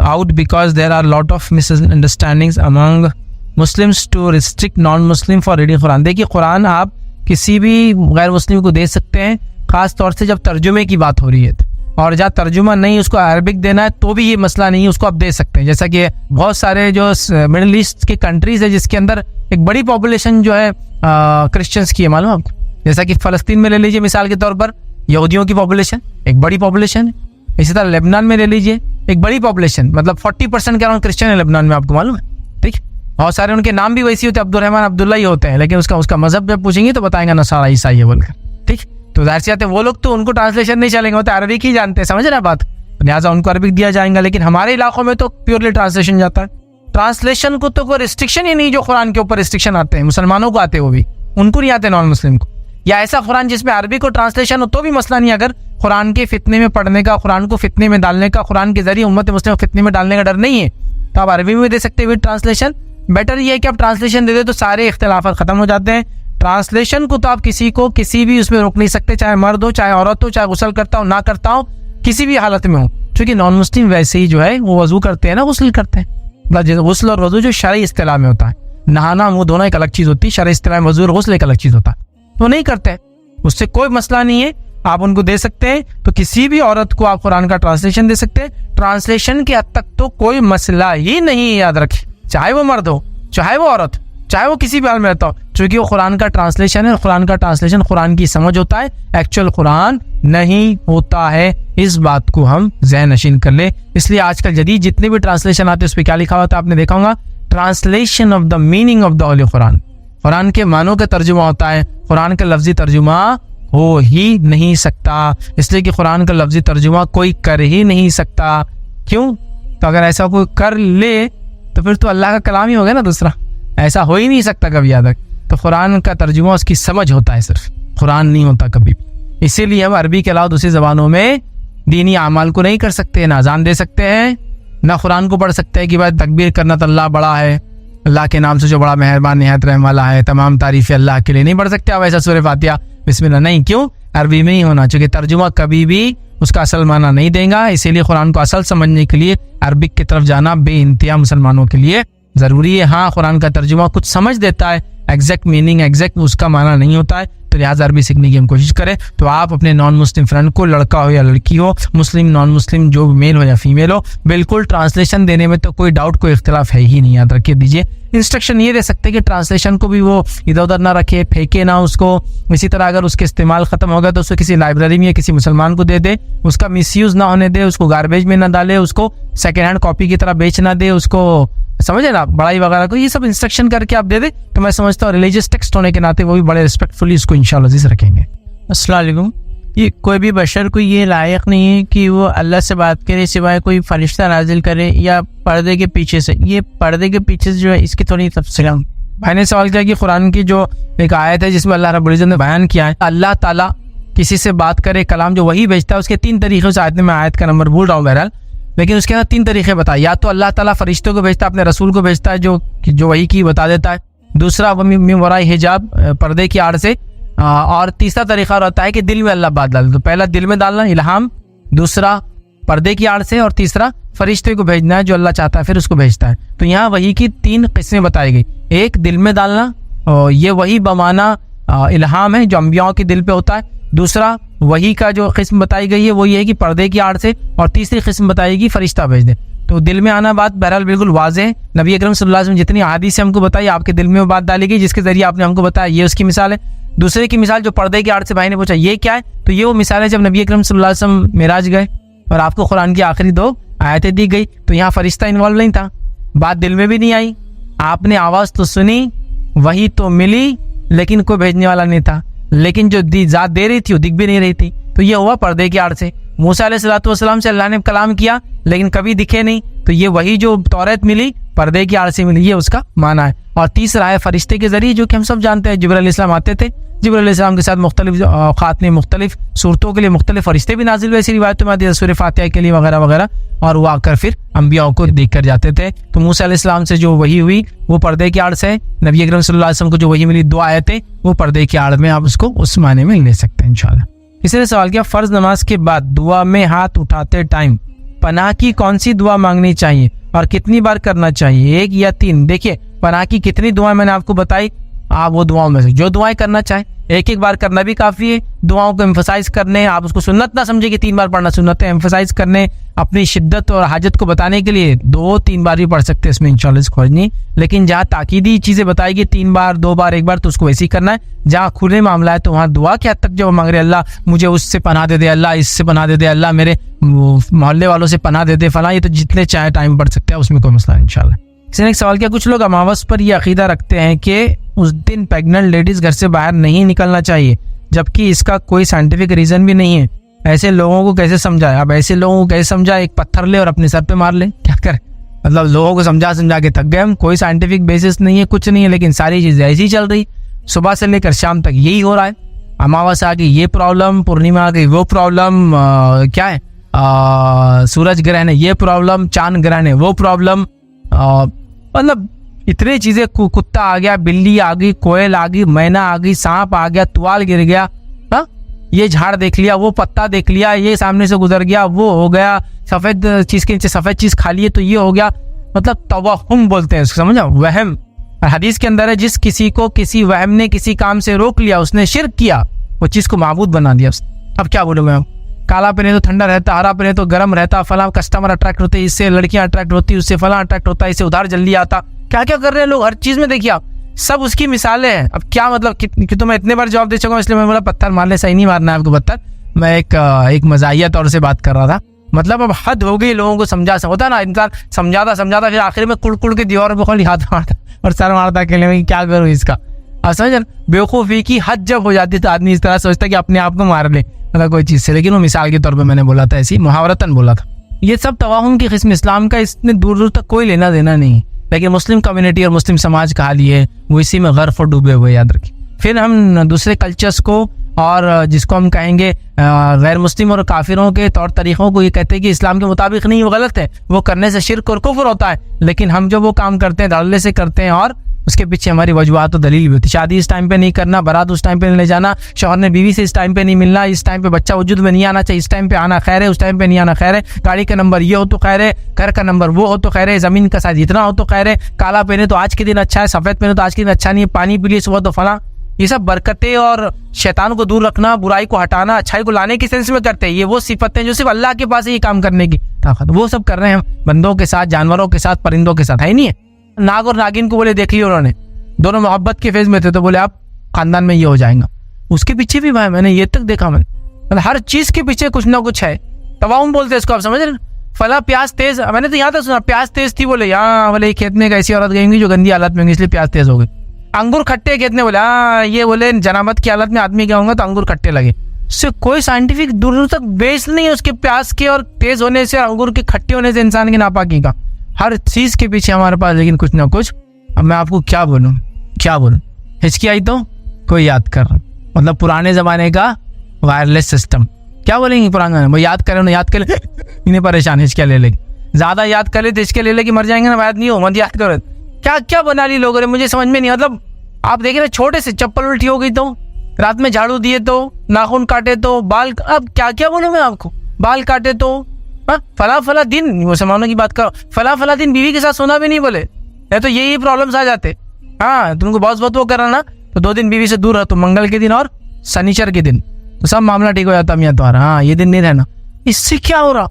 B: out because there are lot of misunderstandings among Muslims to restrict non-Muslim for reading Quran. देखिए कुरान आप किसी भी गैर मुस्लिम को दे सकते हैं, खास तौर से जब तर्जुमे की बात हो रही है, और जहाँ तर्जुमा नहीं उसको अरबिक देना है तो भी ये मसला नहीं है, उसको आप दे सकते हैं। जैसा कि बहुत सारे जो मिडिल ईस्ट के कंट्रीज है जिसके अंदर एक बड़ी पॉपुलेशन जो है क्रिश्चियंस की है, मालूम आपको? जैसा कि फ़लस्तीन में ले लीजिए मिसाल के तौर पर, यहूदियों की पॉपुलेशन एक बड़ी पॉपुलेशन है। इसी तरह लेबनान में ले लीजिए, एक बड़ी पॉपुलेशन, मतलब 40% के अराउंड क्रिश्चियन है लेबनान में, आपको मालूम है? ठीक, बहुत सारे उनके नाम भी वैसे होते हैं, अब्दुर्रहमान अब्दुल्ला ही होते हैं, लेकिन उसका मजहब जब पूछेंगे तो बताएंगे नसारा ईसाई है बोलकर। ठीक, तो जाहिर सी बात है वो लोग तो उनको ट्रांसलेशन नहीं चलेंगे, वो तो अरबिक ही जानते हैं, समझ रहे बात, लिहाजा उनको अरबिक दिया जाएगा। लेकिन हमारे इलाकों में तो प्योरली ट्रांसलेशन जाता है। ट्रांसलेशन को तो कोई रिस्ट्रिक्शन ही नहीं, जो कुरान के ऊपर रिस्ट्रिक्शन आते हैं मुसलमानों को आते हैं, वो भी उनको नहीं आते नॉन मुस्लिम को। या ऐसा कुरान जिसमें अरबी को ट्रांसलेशन हो तो भी मसला नहीं, अगर कुरान के फितने में पढ़ने का, कुरान को फितने में डालने का, कुरान के जरिए उम्मत मुस्लिम को फितने में डालने का डर नहीं है, तो आप अरबी में दे सकते हैं विद ट्रांसलेशन। बेटर ये है कि आप ट्रांसलेशन दे दे तो सारे इख्तिलाफात खत्म हो जाते हैं। ट्रांसलेशन को तो आप किसी को किसी भी उसमें रोक नहीं सकते, चाहे मर्द हो, चाहे औरत हो, चाहे गुस्ल करता हो, ना करता हो, किसी भी हालत में हो, क्योंकि नॉन मुस्लिम वैसे ही जो है वो वजू करते हैं ना, गुस्ल करते हैं, मतलब जैसे गुस्ल और वजू जो शरई इस्तिलाह में होता है, नहाना मुंह धोना एक अलग चीज होती है, शरई इस्तिलाह में वजू और गुस्ल एक अलग चीज होता है, तो नहीं करते, उससे कोई मसला नहीं है, आप उनको दे सकते हैं। तो किसी भी औरत को आप कुरान का ट्रांसलेशन दे सकते हैं, ट्रांसलेशन के हद तक तो कोई मसला ही नहीं है, याद रखें, चाहे वो मर्द हो, चाहे वो औरत, चाहे वो किसी भी हाल में रहता हो, क्योंकि वो कुरान का ट्रांसलेशन है, कुरान का ट्रांसलेशन कुरान की समझ होता है, एक्चुअल कुरान नहीं होता है। इस बात को हम ज़हन नशीन कर ले। इसलिए आजकल जदीद जितने भी ट्रांसलेशन आते हैं उस पर क्या लिखा हुआ था आपने देखा होगा, translation of the meaning of the Holi Quran, Quran के मानों का तर्जुमा होता है, कुरान का लफ्जी तर्जुमा हो ही नहीं सकता, इसलिए कि कुरान का लफ्जी तर्जुमा कोई कर ही नहीं सकता। क्यों? तो अगर ऐसा कोई कर ले तो फिर तो अल्लाह का कलाम ही हो गया ना दूसरा, ऐसा हो ही नहीं सकता कभी याद रख। तो कुरान का तर्जुमा उसकी समझ होता है, सिर्फ कुरान नहीं होता कभी। इसीलिए हम अरबी के अलावा दूसरी ज़बानों में दीनी अमाल को नहीं कर सकते, ना अज़ान दे सकते हैं, ना कुरान को पढ़ सकते हैं कि भाई तकबीर करना तो अल्लाह बड़ा है, अल्लाह के नाम से जो बड़ा मेहरबान निहायत रहम वाला है, तमाम तारीफ़ें अल्लाह के लिए नहीं पढ़ सकते आप ऐसा सूरह फातिहा बिस्मिल्लाह नहीं। क्यों? अरबी में ही होना, क्योंकि तर्जुमा कभी भी उसका असल माना नहीं देगा। इसीलिए कुरान को असल समझने के लिए अरबिक की तरफ जाना बेइंतहा मुसलमानों के लिए ज़रूरी है। हाँ, कुरान का तर्जुमा कुछ समझ देता है, एग्जैक्ट मीनिंग एग्जैक्ट उसका माना नहीं होता है, तो लिहाजा अरबी सीखने की हम कोशिश करें। तो आप अपने नॉन मुस्लिम फ्रेंड को, लड़का हो या लड़की हो, मुस्लिम नॉन मुस्लिम जो मेल हो या फीमेल हो, बिल्कुल ट्रांसलेशन देने में तो कोई डाउट कोई इख्तिलाफ है ही नहीं, याद रखिए दीजिए। इंस्ट्रक्शन ये दे सकते हैं कि ट्रांसलेशन को भी वो इधर उधर ना रखे, फेंके ना उसको। इसी तरह अगर उसके इस्तेमाल खत्म हो गया तो उसको किसी लाइब्रेरी में या किसी मुसलमान को दे दे, उसका मिसयूज ना होने दे, उसको गार्बेज में ना डाले, उसको सेकेंड हैंड कॉपी की तरह बेच ना दे, उसको समझे ना, बड़ाई वगैरह को, ये सब इंस्ट्रक्शन करके आप दे दे तो मैं समझता हूँ रिलीजियस टेक्स्ट होने के नाते वो भी बड़े रिस्पेक्टफुली इसको इंशाल्लाह अजीज रखेंगे।
E: अस्सलाम वालेकुम। ये कोई भी बशर को ये लायक नहीं है कि वो अल्लाह से बात करे सिवाय कोई फरिश्ता नाजिल करे या पर्दे के पीछे से। ये पर्दे के पीछे से जो है इसकी थोड़ी तफसील
B: भाई ने सवाल किया कि कुरान की जो एक आयत है जिसमें अल्लाह रब्बुल इज्जत ने बयान किया है अल्लाह ताला किसी से बात करे, कलाम जो वही भेजता है, उसके 3 तरीक़े से आयत में, मैं आयत का नंबर भूल रहा हूँ बहरहाल, लेकिन उसके अंदर 3 तरीके बताए। या तो अल्लाह ताला फरिश्तों को भेजता है, अपने रसूल को भेजता है जो वही की बता देता है। दूसरा मिन वराई हिजाब, पर्दे की आड़ से। और तीसरा तरीका रहता है कि दिल में अल्लाह बात डाल। तो पहला दिल में डालना इल्हाम, दूसरा पर्दे की आड़ से, और तीसरा फरिश्ते को भेजना है जो अल्लाह चाहता है फिर उसको भेजता है। तो यहाँ वही की 3 किस्में बताई गई। एक दिल में डालना, और ये वही बमाना इल्हाम है जो अम्बियाओं के दिल पे होता है। दूसरा वही का जो किस्म बताई गई है वो ये है कि पर्दे की आड़ से, और तीसरी किस्म बताई गई फरिश्ता भेज दे। तो दिल में आना बात बहरहाल बिल्कुल वाज़ेह है। नबी अकरम सल्लल्लाहु अलैहि वसल्लम जितनी अहादीस हमको बताई, आपके दिल में वो बात डाली गई जिसके जरिए आपने हमको बताया, ये उसकी मिसाल है। दूसरे की मिसाल जो पर्दे की आड़ से भाई ने पूछा ये क्या है, तो ये वो मिसाल है जब नबी अकरम सल्लल्लाहु अलैहि वसल्लम मेराज गए और आपको कुरान की आखिरी 2 आयतें दी गई, तो यहाँ फरिश्ता इन्वॉल्व नहीं था, बात दिल में भी नहीं आई, आपने आवाज़ तो सुनी, वही तो मिली, लेकिन कोई भेजने वाला नहीं था, लेकिन जो ज़ात दे रही थी वो दिख भी नहीं रही थी। तो ये हुआ पर्दे की आड़ से। मूसा अलैहिस्सलातु वस्सलाम से अल्लाह ने कलाम किया लेकिन कभी दिखे नहीं, तो ये वही जो तौरात मिली पर्दे की आड़ से मिली, ये उसका माना है। और तीसरा है फरिश्ते के जरिए, जो कि हम सब जानते हैं जिब्रील अलैहिस्सलाम आते थे, जिब्रील अलैहिस्सलाम के साथ मुख्तलिफ औक़ात में मुख्तलिफ सूरतों के लिए मुख्तलिफ फरिश्ते भी नाजिल हुए, ऐसी रिवायत में आती है सूरह फातिहा के लिए वगैरह वगैरह, और वो आकर फिर अंबियाओं को देख कर जाते थे। तो मूसा अलैहिस्सलाम से जो वही हुई वो पर्दे की आड़ से, नबी अकरम सल्लल्लाहु अलैहि वसल्लम को जो वही मिली 2 आयतें वो पर्दे की आड़ में, आप उसको उस माने में ले सकते हैं इंशाल्लाह। किसी ने सवाल किया फ़र्ज नमाज के बाद दुआ में हाथ उठाते टाइम पनाह की कौन सी दुआ मांगनी चाहिए और कितनी बार करना चाहिए, 1 या 3? देखिए पनाह की कितनी दुआएं मैंने आपको बताई, आप वो दुआओं में से जो दुआएं करना चाहें, 1 बार करना भी काफ़ी है। दुआओं को एम्फसाइज करने, आप उसको सुन्नत ना समझे कि 3 बार पढ़ना सुन्नत है, एम्फसाइज करने, अपनी शिद्दत और हाजत को बताने के लिए 2-3 बार भी पढ़ सकते हैं, इसमें इंशाल्लाह इसको खोज नहीं। लेकिन जहाँ ताकीदी चीज़ें बताएगी 3 बार 2 बार 1 बार, तो उसको वैसे ही करना है। जहाँ खुले मामला है तो वहाँ दुआ के हद तक जब मांग रहे अल्लाह मुझे उससे पनाह दे दे, अल्लाह इससे पनाह दे दे, अल्लाह मेरे मोहल्ले वालों से पनाह दे दे फला, ये तो जितने चाहे टाइम पढ़ सकते हैं, उसमें कोई मसला नहीं इंशाल्लाह। किसी ने एक सवाल किया कुछ लोग अमावस पर यह अकीदा रखते हैं कि उस दिन प्रेग्नेंट लेडीज घर से बाहर नहीं निकलना चाहिए, जबकि इसका कोई साइंटिफिक रीजन भी नहीं है। ऐसे लोगों को कैसे समझाए? अब ऐसे लोगों को कैसे समझाए? एक पत्थर ले और अपने सर पे मार ले, क्या करे? मतलब लोगों को समझा के थक गए हम, कोई साइंटिफिक बेसिस नहीं है, कुछ नहीं है, लेकिन सारी चीज़ें ऐसी ही चल रही, सुबह से लेकर शाम तक यही हो रहा है। अमावस आ गई ये प्रॉब्लम, पूर्णिमा आ गई वो प्रॉब्लम, क्या है सूरज ग्रहण है ये प्रॉब्लम, चांद ग्रहण है वो प्रॉब्लम, मतलब इतनी चीज़ें, कुत्ता आ गया, बिल्ली आ गई, कोयल आ गई, मैना आ गई, सांप आ गया, तुआल गिर गया, हाँ ये झाड़ देख लिया, वो पत्ता देख लिया, ये सामने से गुजर गया, वो हो गया, सफ़ेद चीज़ के नीचे सफ़ेद चीज़ खा लिए तो ये हो गया। मतलब तवहुम बोलते हैं इसको, समझा, वहम। और हदीस के अंदर है जिस किसी को किसी वहम ने किसी काम से रोक लिया, उसने शिर्क किया, वो चीज को माबूद बना दिया उसने। अब क्या बोलूँ मैं, काला पहने तो ठंडा रहता, हरा पहने तो गर्म रहता, फला कस्टमर अट्रैक्ट होते, इससे लड़कियां अट्रैक्ट होती, उससे फला अट्रैक्ट होता, इससे उधार जल्दी आता, क्या क्या कर रहे हैं लोग हर चीज में। देखिए आप, सब उसकी मिसालें हैं। अब क्या मतलब कि तो मैं इतने बार जवाब दे चुका हूँ, इसलिए मैं बोला पत्थर मारने, सही नहीं मारना है आपको पत्थर। मैं एक मजाहिया तौर से बात कर रहा था। मतलब अब हद हो गई लोगों को समझा होता ना, इंसान समझाता फिर आखिर में कुड़ के दीवार पे खाली हाथ मारता और सर मारता अकेले में, क्या करूँ इसका। अब समझ, बेवकूफ़ी की हद जब हो जाती है तो आदमी इस तरह सोचता है कि अपने आप को मार ले मतलब कोई चीज़ से। लेकिन वो मिसाल के तौर पे मैंने बोला था, ऐसी मुहावरतन बोला था। ये सब तवाहुम की किस्म, इस्लाम का इसने दूर दूर तक कोई लेना देना नहीं। लेकिन मुस्लिम कम्युनिटी और मुस्लिम समाज का हाल ये है, वो इसी में गर्फ और डूबे हुए, याद रखिए। फिर हम दूसरे कल्चर्स को और जिसको हम कहेंगे गैर मुस्लिम और काफिरों के तौर तरीक़ों को ये कहते हैं कि इस्लाम के मुताबिक नहीं, वो गलत है, वो करने से शिर्क और कुफ्र होता है। लेकिन हम जो वो काम करते हैं धड़ल्ले से करते हैं और उसके पीछे हमारी वजूहात और दलील भी होती है। शादी इस टाइम पे नहीं करना, बारात उस टाइम पे नहीं ले जाना, शौहर ने बीवी से इस टाइम पे नहीं मिलना, इस टाइम पे बच्चा वजूद में नहीं आना चाहिए, इस टाइम पे आना खैर है, उस टाइम पे नहीं आना खैर है, गाड़ी का नंबर ये हो तो खैर है, घर का नंबर वो हो तो खैर है, जमीन का साइज इतना हो तो खैर है, काला पहने तो आज के दिन अच्छा है, सफेद पहने तो आज के दिन अच्छा नहीं है, पानी पी लिए सुबह तो फला। ये सब बरकतें और शैतान को दूर रखना, बुराई को हटाना, अच्छाई को लाने की सेंस में करते हैं। ये वो सिफतें जो सिर्फ अल्लाह के पास है ये काम करने की ताकत, वो सब कर रहे हैं हम बंदों के साथ, जानवरों के साथ, परिंदों के साथ, है नहीं है। नाग और नागिन को बोले देख लिया उन्होंने, दोनों मोहब्बत के फेज में थे, तो बोले आप खानदान में ये हो जाएगा। उसके पीछे भी भाई मैंने ये तक देखा, मतलब हर चीज के पीछे कुछ ना कुछ है। तवाहुम बोलते हैं इसको, आप समझ रहे। फला प्याज तेज, मैंने तो यहाँ तक सुना प्याज तेज थी, बोले यहाँ बोले खेत में एक ऐसी औरत गई होंगी जो गंदी हालत में होंगी इसलिए प्याज तेज हो गई। अंगूर खट्टे खेत में, बोले हाँ ये बोले जनामत की हालत में आदमी गया होगा तो अंगूर खट्टे लगे। उससे कोई साइंटिफिक दूर दूर तक बेस नहीं है उसके प्याज के और तेज होने से, अंगूर के खट्टे होने से इंसान की नापाकी का। हर चीज के पीछे हमारे पास लेकिन कुछ ना कुछ। अब मैं आपको क्या बोलूँ, हिचकी आई तो कोई याद कर रहा, मतलब पुराने जमाने का वायरलेस सिस्टम। क्या बोलेंगे पुराने जमाने, वो याद करें उन्हें याद कर ले इन्हें परेशान, हिचकिया ले लेगी, ज्यादा याद कर ले तो हिचके ले ले कि मर जाएंगे ना, याद नहीं हो मत याद करो। क्या क्या बना ली लोगों ने, मुझे समझ में नहीं। मतलब आप देख रहे छोटे से चप्पल उल्टी हो गई तो, रात में झाड़ू दिए तो, नाखून काटे तो, बाल, अब क्या क्या बोलूं मैं आपको, बाल काटे तो, फला दिन, मुसलमानों की बात करो, फला दिन बीवी के साथ सोना भी नहीं बोले, नहीं तो यही प्रॉब्लम्स आ जाते। हाँ तुमको बहुत वो करना ना तो 2 दिन बीवी से दूर रहो, तो मंगल के दिन और शनिचर के दिन तो सब मामला ठीक हो जाता मियां तुम्हारा। हाँ ये दिन नहीं रहना, इससे क्या हो रहा,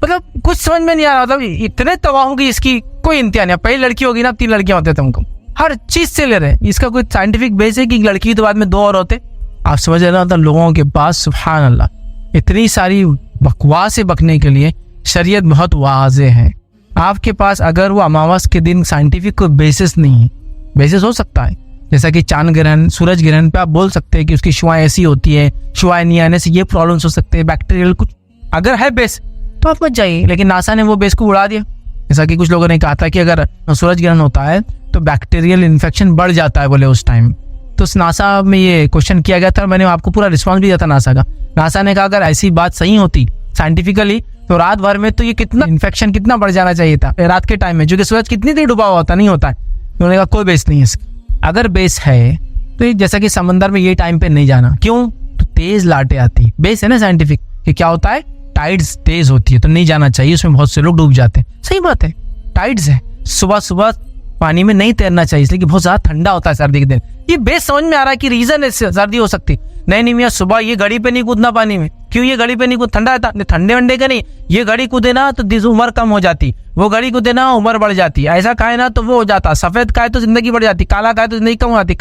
B: मतलब कुछ समझ में नहीं आ रहा। मतलब इतने तबाह की इसकी कोई इंतहा नहीं। पहली लड़की होगी ना, 3 लड़कियां होते तुमको, हर चीज से ले रहे। इसका कोई साइंटिफिक बेस है कि लड़की तो बाद में 2 और होते। आप समझ रहे ना, लोगों के पास सुभान अल्लाह इतनी सारी बकवास से बकने के लिए शरीयत बहुत वाज़ेह है। आपके पास अगर वो अमावस के दिन साइंटिफिक कोई बेसिस नहीं है, बेसिस हो सकता है जैसा कि चांद ग्रहण, सूरज ग्रहण पे आप बोल सकते हैं कि उसकी शुआएं ऐसी होती है, शुआएं नहीं आने से ये प्रॉब्लम्स हो सकते हैं, बैक्टीरियल कुछ अगर है बेस तो आप मत जाइए। लेकिन नासा ने वो बेस को उड़ा दिया। जैसा कि कुछ लोगों ने कहा था कि अगर सूरज ग्रहण होता है तो बैक्टीरियल इन्फेक्शन बढ़ जाता है बोले उस टाइम। तो नासा में ये क्वेश्चन किया गया था, मैंने आपको पूरा रिस्पॉन्स भी दिया था नासा का। नासा ने कहा अगर ऐसी बात सही होती साइंटिफिकली तो रात भर में तो ये कितना इन्फेक्शन कितना बढ़ जाना चाहिए था रात के टाइम में, जो कि सूरज कितनी देर डूबा हुआ होता नहीं होता है। उन्होंने कहा कोई बेस नहीं है इसका। अगर बेस है तो जैसा कि समंदर में ये टाइम पे नहीं जाना, क्यों, तो तेज लाटे आती, बेस है ना साइंटिफिक कि क्या होता है, टाइड्स तेज होती है तो नहीं जाना चाहिए, उसमें बहुत से लोग डूब जाते हैं। सही बात है, टाइड्स है, सुबह सुबह पानी में नहीं तैरना चाहिए इसलिए कि बहुत ज्यादा ठंडा होता है सर्दी के दिन। ये बेस समझ में आ रहा है कि रीजन है सर्दी हो सकती। नहीं मियाँ सुबह ये घड़ी पे नहीं कूदना पानी में, क्यों ये घड़ी पे नहीं कूद, ठंडा रहता, ठंडे वंडे का नहीं, ये घड़ी कूदे ना तो उम्र कम हो जाती, वो घड़ी कूदे ना उम्र बढ़ जाती, ऐसा खाए ना तो वो हो जाता, सफेद खाए तो जिंदगी बढ़ जाती, काला खाए तो जिंदगी कम हो जाती।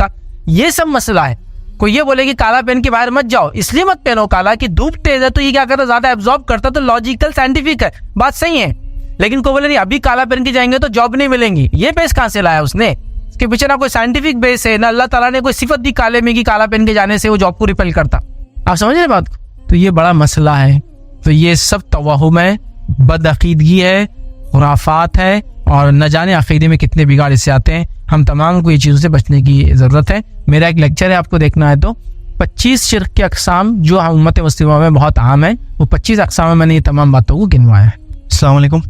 B: ये सब मसला है। कोई ये बोले कि काला पहन के बाहर मत जाओ, इसलिए मत पहनो काला कि धूप तेज है तो ये क्या करता, ज्यादा एब्जॉर्ब करता, तो लॉजिकल साइंटिफिक है, बात सही है। लेकिन कोई बोले नहीं अभी काला पहन के जाएंगे तो जॉब नहीं मिलेंगी, ये बेस कहाँ से लाया उसने, इसके पीछे ना कोई साइंटिफिक बेस है ना अल्लाह ताला ने कोई सिफत दी काले में कि काला पहन के जाने से वो जॉब को रिपेल करता। आप समझ रहे बात को, तो ये बड़ा मसला है। तो ये सब तवाहुम है, बदअकीदगी है, खुराफात है, और न जाने अकीदे में कितने बिगाड़ इससे आते हैं। हम तमाम को ये चीज़ों से बचने की ज़रूरत है। मेरा एक लेक्चर है, आपको देखना है तो 25 शिर्क के अक़साम जो उम्मत मुस्लिमा में बहुत आम है, वो 25 अक़साम में मैंने ये तमाम बातों को गिनवाया है।
F: अस्सलाम वालेकुम।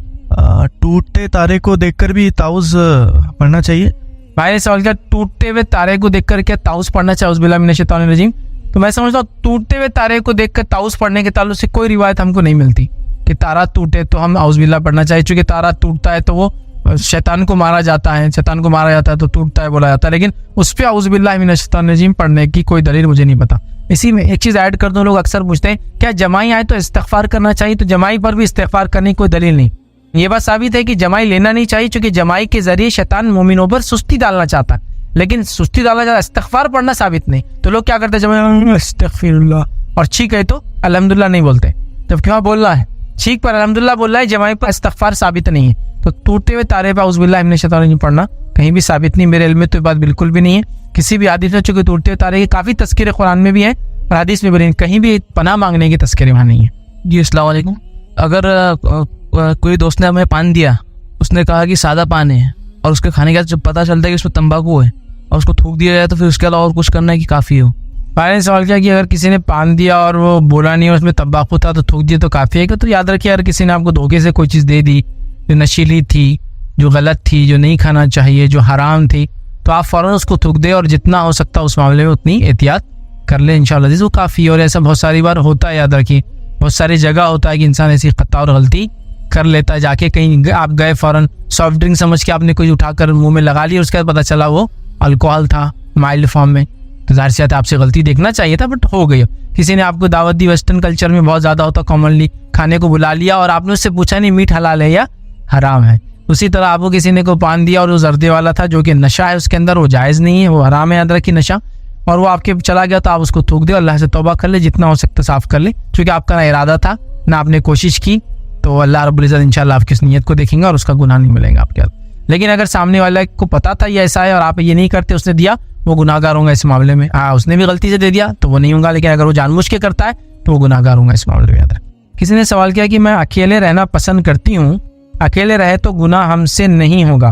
F: टूटते तारे को देखकर भी ताउज़ पढ़ना चाहिए?
B: भाई ने सवाल किया टूटते हुए तारे को देखकर क्या ताउज़ पढ़ना चाहिए, औज़ुबिल्लाहि मिनश शैतानिर रजीम। तो मैं समझता हूँ टूटते हुए तारे को देखकर ताउज़ पढ़ने के ताल्लुक से कोई रिवायत हमको नहीं मिलती कि तारा टूटे तो हम औज़ुबिल्लाह पढ़ना चाहिए, चूँकि तारा टूटता है तो वो शैतान को मारा जाता है, शैतान को मारा जाता है तो टूटता है बोला जाता है, लेकिन उस पर औज़ुबिल्लाहि मिनश शैतानिर रजीम पढ़ने की कोई दलील मुझे नहीं पता। इसी में एक चीज़ ऐड कर दूं, लोग अक्सर पूछते हैं क्या जमाई आए तो इस्तिग़फ़ार करना चाहिए, तो जमाई पर भी इस्तिग़फ़ार करने की कोई दलील नहीं। ये बात साबित है कि जमाई लेना नहीं चाहिए, क्योंकि जमाई के जरिए शैतान मोमिनों पर सुस्ती डालना चाहता है, लेकिन सुस्ती डालना चाहता है, इस्तिग़फ़ार पढ़ना साबित नहीं। तो लोग क्या करते हैं, जमाई अस्तग़फ़िरुल्लाह और छींक है तो अल्हम्दुलिल्लाह नहीं बोलते, तब क्यों बोलना है, छींक पर अल्हम्दुलिल्लाह बोल रहा है, जमाई पर इस्तिग़फ़ार साबित नहीं है। तो टूटते हुए तारे पर औज़ुबिल्लाहि मिनश शैतानिर रजीम पढ़ना कहीं भी साबित नहीं, मेरे इल्म में तो ये बात बिल्कुल भी नहीं है। किसी भी हदीस में, चूंकि टूटते हुए तारे के काफ़ी तज़किरे कुरान में भी है और हदीस में भी नहीं, कहीं भी पनाह मांगने के तज़किरे वहाँ नहीं है।
D: जी अस्सलाम वालेकुम। अगर कोई दोस्त ने हमें पान दिया, उसने कहा कि सादा पान है, और उसके खाने के बाद जब पता चलता है कि उसमें तंबाकू है और उसको थूक दिया जाए, तो फिर उसके अलावा और कुछ करना है कि काफ़ी हो?
B: भाई ने सवाल किया कि अगर किसी ने पान दिया और वो बोला नहीं और उसमें तंबाकू था तो थूक दिया तो काफ़ी है। तो याद रखिए, अगर किसी ने आपको धोखे से कोई चीज़ दे दी जो नशीली थी, जो गलत थी, जो नहीं खाना चाहिए, जो हराम थी, तो आप फ़ौरन उसको थूक दे और जितना हो सकता है उस मामले में उतनी एहतियात कर ले, इंशाअल्लाह वो काफ़ी। और ऐसा बहुत सारी बार होता है, याद रखिए, बहुत सारी जगह होता है कि इंसान ऐसी खता और गलती कर लेता है। जाके कहीं आप गए, फ़ौरन सॉफ्ट ड्रिंक समझ के आपने कोई उठाकर मुंह में लगा लिया, उसके बाद पता चला वो अल्कोहल था माइल्ड फॉर्म में, तो ज़ाहिर सी बात है आपसे गलती देखना चाहिए था, बट हो गई। किसी ने आपको दावत दी, वेस्टर्न कल्चर में बहुत ज़्यादा होता, कॉमनली खाने को बुला लिया और आपने उससे पूछा नहीं मीठ हलाल है या हराम है। उसी तरह आपको किसी ने को पान दिया और वो जर्दे वाला था, जो कि नशा है उसके अंदर, वो जायज़ नहीं है, वो हराम है, याद रखिए नशा, और वो आपके चला गया तो आप उसको थूक दे, अल्लाह से तौबा कर ले, जितना हो सकता साफ़ कर ले, क्योंकि आपका ना इरादा था ना आपने कोशिश की, तो अल्लाह रब्बुल इज़्ज़त इंशाअल्लाह आपकी इस नीयत को देखेंगे और उसका गुनाह नहीं मिलेगा आपके हाथ। लेकिन अगर सामने वाले को पता था ये ऐसा है और आप ये नहीं करते, उसने दिया, वो गुनाहगार होगा इस मामले में। हाँ, उसने भी गलती से दे दिया तो वो नहीं होगा, लेकिन अगर वो जानबूझ के करता है तो वो गुनाहगार होगा इस मामले में, याद रखें। किसी ने सवाल किया कि मैं अकेले रहना पसंद करती हूँ, अकेले रहे तो गुनाह हमसे नहीं होगा,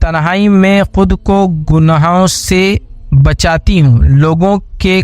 B: तन्हाई में खुद को गुनाहों से बचाती हूँ, लोगों के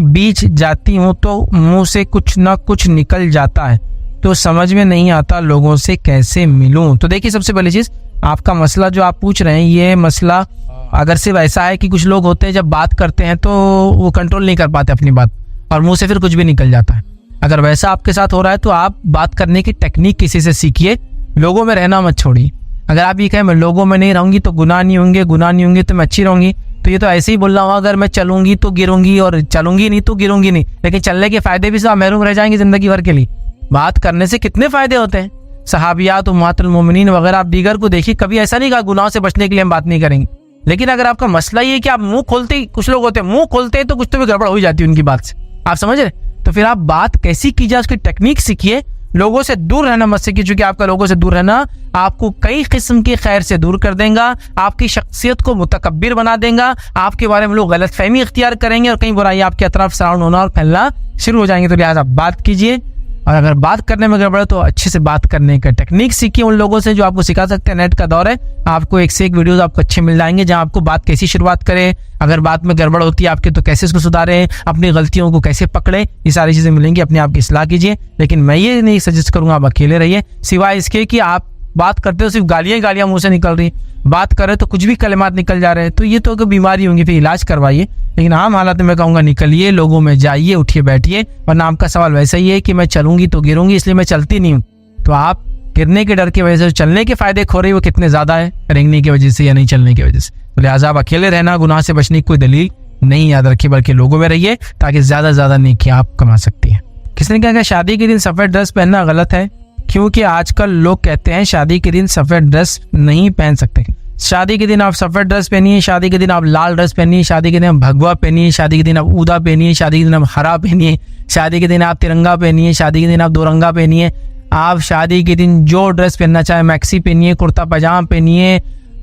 B: बीच जाती हूँ तो मुंह से कुछ ना कुछ निकल जाता है, तो समझ में नहीं आता लोगों से कैसे मिलूं। तो देखिए, सबसे पहली चीज़, आपका मसला जो आप पूछ रहे हैं, ये मसला अगर सिर्फ ऐसा है कि कुछ लोग होते हैं जब बात करते हैं तो वो कंट्रोल नहीं कर पाते अपनी बात और मुंह से फिर कुछ भी निकल जाता है, अगर वैसा आपके साथ हो रहा है तो आप बात करने की टेक्निक किसी से सीखिए, लोगों में रहना मत छोड़िए। अगर आप ये कहें मैं लोगों में नहीं रहूंगी तो गुनाह नहीं होंगे तो मैं अच्छी रहूंगी, तो ये तो ऐसे ही बोल रहा हूँ, अगर मैं चलूंगी तो गिरूंगी और चलूंगी नहीं तो गिरूंगी नहीं, लेकिन चलने के फायदे भी सब महरूम रह जाएंगे जिंदगी भर के लिए। बात करने से कितने फायदे होते हैं, सहाबियात, उम्महातुल मोमिनीन वगैरह, आप दीगर को देखिए, कभी ऐसा नहीं कहा गुनाह से बचने के लिए हम बात नहीं करेंगे। लेकिन अगर आपका मसला ये है कि आप मुंह खोलते ही, कुछ लोग होते हैं मुंह खोलते हैं तो कुछ तो भी गड़बड़ हो जाती है उनकी बात से, आप समझ रहे, तो फिर आप बात कैसी की जाए उसकी टेक्निक सीखिए, लोगों से दूर रहना मत सीखिए, क्योंकि आपका लोगों से दूर रहना आपको कई किस्म की खैर से दूर कर देगा, आपकी शख्सियत को मुतकब्बिर बना देगा, आपके बारे में लोग गलत फहमी इख्तियार करेंगे और कई बुराई आपके अतराफ सराउंड होना और फैलना शुरू हो जाएंगे। तो लिहाजा बात कीजिए, और अगर बात करने में गड़बड़ है तो अच्छे से बात करने का टेक्निक सीखिए उन लोगों से जो आपको सिखा सकते हैं। नेट का दौर है, आपको एक से एक वीडियोस आपको अच्छे मिल जाएंगे जहां आपको बात कैसी शुरुआत करें, अगर बात में गड़बड़ होती है आपके तो कैसे इसको सुधारें, अपनी गलतियों को कैसे पकड़े, ये सारी चीज़ें मिलेंगी, अपने आप की इस्लाह कीजिए। लेकिन मैं ये नहीं सजेस्ट करूँगा आप अकेले रहिए, सिवाय इसके कि आप बात करते हो सिर्फ गालियाँ मुँह से निकल रही, बात करें तो कुछ भी कलिमात निकल जा रहे हैं, तो ये तो कोई बीमारी होंगी, फिर इलाज करवाइए। लेकिन आम हालात में मैं कहूँगा निकलिए, लोगों में जाइए, उठिए बैठिए, वरना आपका सवाल वैसा ही है कि मैं चलूंगी तो गिरूंगी इसलिए मैं चलती नहीं हूँ, तो आप गिरने के डर की वजह से चलने के फायदे खो रही वो कितने ज़्यादा है, रेंगने की वजह से या नहीं चलने की वजह से। तो लिहाजा आप अकेले रहना गुनाह से बचने की कोई दलील नहीं, याद रखिए, बल्कि लोगों में रहिए ताकि ज़्यादा से ज़्यादा नेकी आप कमा सकती हैं। किसी ने कहा कि शादी के दिन सफ़ेद ड्रेस पहनना गलत है, क्योंकि आजकल लोग कहते हैं शादी के दिन सफ़ेद ड्रेस नहीं पहन सकते। शादी के दिन आप सफ़ेद ड्रेस पहनिए, शादी के दिन आप लाल ड्रेस पहनिए, शादी के दिन आप भगवा पहनिए, शादी के दिन आप ऊदा पहनिए, शादी के दिन आप हरा पहनिए, शादी के दिन आप तिरंगा पहनिए, शादी के दिन आप दोरंगा पहनिए। आप शादी के दिन जो ड्रेस पहनना चाहे, मैक्सी पहनिए, कुर्ता पजामा पहनिए,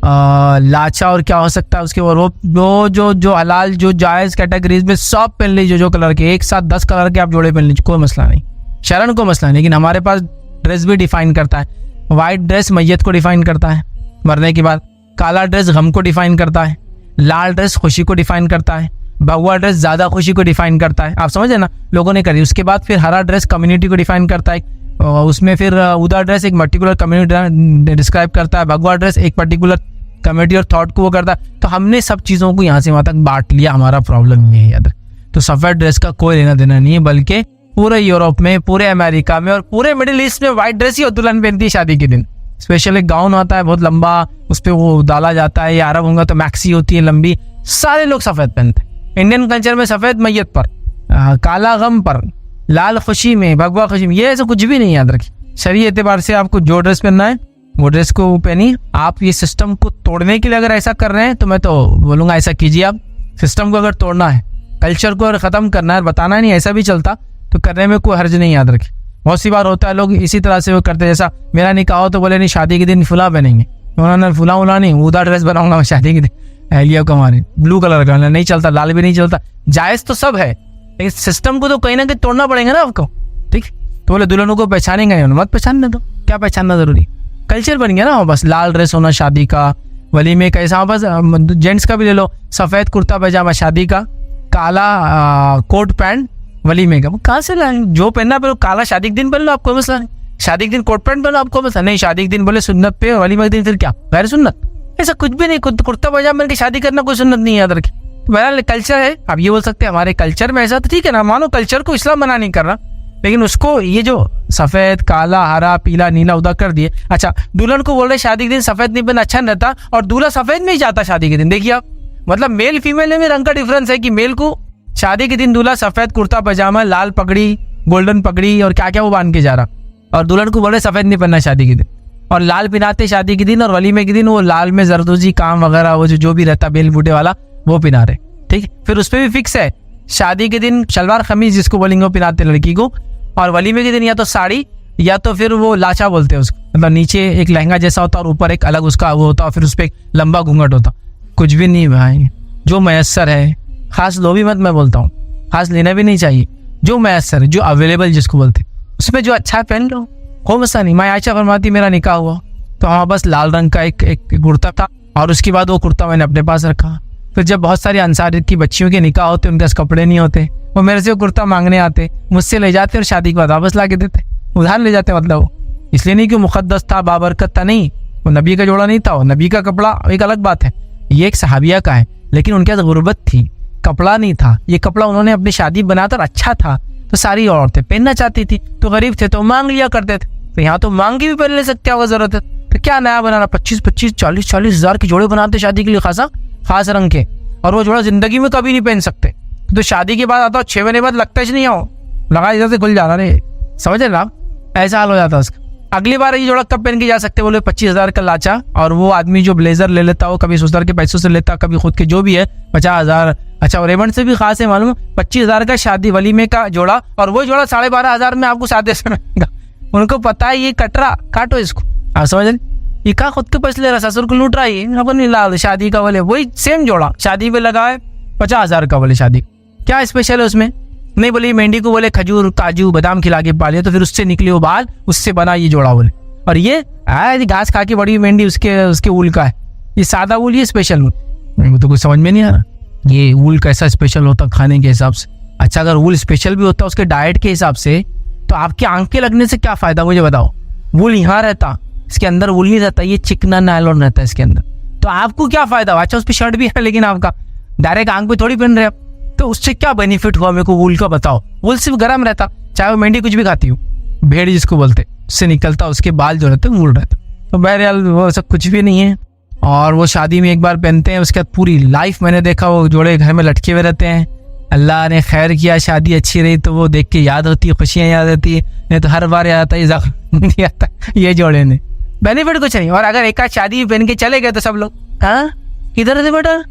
B: लाचा और क्या हो सकता है उसके, और वो जो हलाल जो जायज़ कैटेगरीज में सब पहन लीजिए, जो कलर के, एक साथ 10 कलर के आप जोड़े पहन लीजिए, कोई मसला नहीं, शरण को मसला नहीं। लेकिन हमारे पास ड्रेस भी डिफाइन करता है, वाइट ड्रेस मैयत को डिफाइन करता है मरने के बाद, काला ड्रेस गम को डिफाइन करता है, लाल ड्रेस खुशी को डिफाइन करता है, भगवा ड्रेस ज़्यादा खुशी को डिफाइन करता है, आप समझे ना, लोगों ने करी। उसके बाद फिर हरा ड्रेस कम्युनिटी को डिफाइन करता है, उसमें फिर ऊदा ड्रेस एक पर्टिकुलर कम्युनिटी डिस्क्राइब करता है, भगवा ड्रेस एक पर्टिकुलर कम्युनिटी और थॉट को वो करता है। तो हमने सब चीज़ों को यहाँ से वहाँ तक बांट लिया, हमारा प्रॉब्लम ये है याद। तो सफ़ेद ड्रेस का कोई लेना देना नहीं है, बल्कि पूरे यूरोप में, पूरे अमेरिका में और पूरे मिडिल ईस्ट में वाइट ड्रेस ही दुल्हन पहनती है शादी के दिन, स्पेशल एक गाउन आता है बहुत लंबा, उस पर वो डाला जाता है, या अरब होगा तो मैक्सी होती है लंबी, सारे लोग सफ़ेद पहनते हैं। इंडियन कल्चर में सफ़ेद मैयत पर, काला गम पर, लाल खुशी में, भगवा खुशी में, ये ऐसा कुछ भी नहीं याद रखिए। शरीय एतबार से आपको जो ड्रेस पहनना है वो ड्रेस को पहनिए। आप ये सिस्टम को तोड़ने के लिए अगर ऐसा कर रहे हैं तो मैं तो बोलूँगा ऐसा कीजिए। आप सिस्टम को अगर तोड़ना है, कल्चर को अगर ख़त्म करना है, बताना नहीं ऐसा भी चलता, तो करने में कोई हर्ज नहीं, याद रखिए। बहुत सी बार होता है लोग इसी तरह से वो करते, जैसा मेरा निकाह हो तो बोले नहीं शादी के दिन फुला पहनेंगे, उन्होंने फुला उला नहीं, ऊदा ड्रेस बनाऊंगा मैं शादी के दिन, एहलिया को हमारे ब्लू कलर का नहीं चलता, लाल भी नहीं चलता। जायज़ तो सब है, लेकिन सिस्टम को तो कहीं ना कहीं तोड़ना पड़ेगा ना आपको, ठीक। तो बोले दुल्हनों को पहचानेंगे नहीं, मत पहचानने दो, क्या पहचानना जरूरी, कल्चर बन गया ना बस। लाल ड्रेस होना शादी का, वलीमे का, ऐसा बस। जेंट्स का भी ले लो, सफ़ेद कुर्ता पैजामा शादी का, काला कोट पैंट वलीमे का। कहाँ से लाए, जो पहनना पहनो, काला शादी के दिन पहन लो, आपको मसला नहीं। शादी के दिन कोट पैंट पहनो, आपको मसला नहीं। शादी के दिन बोले सुन्नत पे, वलीमे के दिन फिर क्या गैर सुन्नत, ऐसा कुछ भी नहीं। कुर्ता पैजामा पहन के शादी करना कोई सुन्नत नहीं, याद रखें। बहरहाल कल्चर है, आप ये बोल सकते हैं हमारे कल्चर में ऐसा, तो ठीक है ना, मानो कल्चर को इस्लाम मना नहीं कर रहा, लेकिन उसको ये जो सफ़ेद काला हरा पीला नीला उदा कर दिए। अच्छा, दुल्हन को बोल रहे शादी के दिन सफ़ेद नहीं पहनना अच्छा नहीं रहता, और दूल्हा सफ़ेद में ही जाता शादी के दिन। देखिए आप, मतलब मेल फीमेल में रंग का डिफरेंस है कि मेल को शादी के दिन दूल्हा सफ़ेद कुर्ता पजामा, लाल पगड़ी, गोल्डन पगड़ी और क्या क्या वो बांध के जा रहा, और दुल्हन को बोल रहे सफ़ेद नहीं पहनना शादी के दिन, और लाल पिनाते शादी के दिन, और वलीमे के दिन वो लाल में जरदोजी काम वगैरह वो जो भी रहता बेल बूटे वाला वो पिना रहे, ठीक। फिर उस पर भी फिक्स है, शादी के दिन शलवार खमीज जिसको बोलेंगे वो पिनाते लड़की को, और वलीमे के दिन या तो साड़ी या तो फिर वो लाचा बोलते हैं उसको, मतलब नीचे एक लहंगा जैसा होता और ऊपर एक अलग उसका वो होता, और फिर उस पर एक लंबा घूंघट होता। कुछ भी नहीं भाई, जो मैसर है, खास लो भी मत, मैं बोलता हूँ खास लेना भी नहीं चाहिए, जो मैसर है, जो अवेलेबल जिसको बोलते, उसमें जो अच्छा है पहन लो, कोई मसला नहीं। मैं आयशा फरमाती मेरा निकाह हुआ तो हाँ बस लाल रंग का एक कुर्ता था, और उसके बाद वो कुर्ता मैंने अपने पास रखा। फिर जब बहुत सारी अंसार की बच्चियों के निकाह होते, उनके पास कपड़े नहीं होते, वो मेरे से वो कुर्ता मांगने आते, मुझसे ले जाते और शादी के बाद वापस ला के देते, उधार ले जाते। मतलब वो इसलिए नहीं कि मुक़द्दस था, बाबरकत था, नहीं, वो नबी का जोड़ा नहीं था, वो नबी का कपड़ा एक अलग बात है, ये एक सहाबिया का है, लेकिन उनके पास गुर्बत थी, कपड़ा नहीं था, ये कपड़ा उन्होंने अपनी शादी बनाकर अच्छा था, तो सारी औरतें पहनना चाहती थी, तो गरीब थे तो मांग लिया करते थे। तो यहाँ तो मांग के भी पहन ले सकते हो जरूरत है, तो क्या नया बनाना, 25-25 40-40 हज़ार के जोड़े बनाते शादी के लिए, खास रंग के, और वो जोड़ा जिंदगी में कभी नहीं पहन सकते। तो शादी के बाद आता हो 6 महीने बाद लगता ही नहीं हो, लगा इधर से खुल जाना रे, समझ रहे ना आप, ऐसा हाल हो जाता है उसका। अगली बार ये जोड़ा कब पहन के जा सकते, बोले 25,000 का लाचा, और वो आदमी जो ब्लेजर ले लेता हो, कभी ससुराल के पैसों से लेता, कभी खुद के, जो भी है 50,000। अच्छा, और रेमंड से भी खास है मालूम, 25,000 का शादी वलीमे का जोड़ा, और वो जोड़ा 12,500 में आपको शादी से मिलेगा। उनको पता है ये कटरा, काटो इसको, आप समझ रहे, ये का खुद के पैसे ले रहा, ससुर को लूट रहा है, आपको नहीं ला शादी का बोले, वही सेम जोड़ा शादी पे लगा है 50,000 का, बोले शादी क्या स्पेशल है उसमें, नहीं बोले मेंढी को बोले खजूर काजू बादाम खिला के पाले, तो फिर उससे निकले वो बाल, उससे बना ये जोड़ा बोले, और ये घास खा के बड़ी मेंढी उसके ऊल का है, ये सादा ऊल, ये स्पेशल ऊल, मेरे को तो कुछ समझ में नहीं आ रहा ये ऊल कैसा स्पेशल होता खाने के हिसाब से। अच्छा, अगर ऊल स्पेशल भी होता उसके डाइट के हिसाब से, तो आपकी आंखें लगने से क्या फायदा, मुझे बताओ। वूल यहाँ रहता, इसके अंदर वूल नहीं रहता, ये चिकना नायलॉन रहता है इसके अंदर, तो आपको क्या फायदा। अच्छा, उस पर शर्ट भी है, लेकिन आपका डायरेक्ट आंख पे थोड़ी पहन रहे आप, तो उससे क्या बेनिफिट हुआ मेरे को वूल का बताओ। वूल सिर्फ गर्म रहता, चाहे वो मेंढी कुछ भी खाती हो, भेड़ जिसको बोलते, उससे निकलता उसके बाल जो रहते वूल रहता, तो बहरहाल वो सब कुछ भी नहीं है। और वो शादी में एक बार पहनते हैं, उसके बाद पूरी लाइफ मैंने देखा वो जोड़े घर में लटके हुए रहते हैं। अल्लाह ने खैर किया, शादी अच्छी रही तो वो देख के याद होती है, खुशियाँ याद आती है, नहीं तो हर बार याद आता है नहीं आता ये जोड़े ने, बेनिफिट कुछ नहीं। और अगर एक आध शादी पहन के चले गए तो सब लोग, हाँ किधर थे बेटा,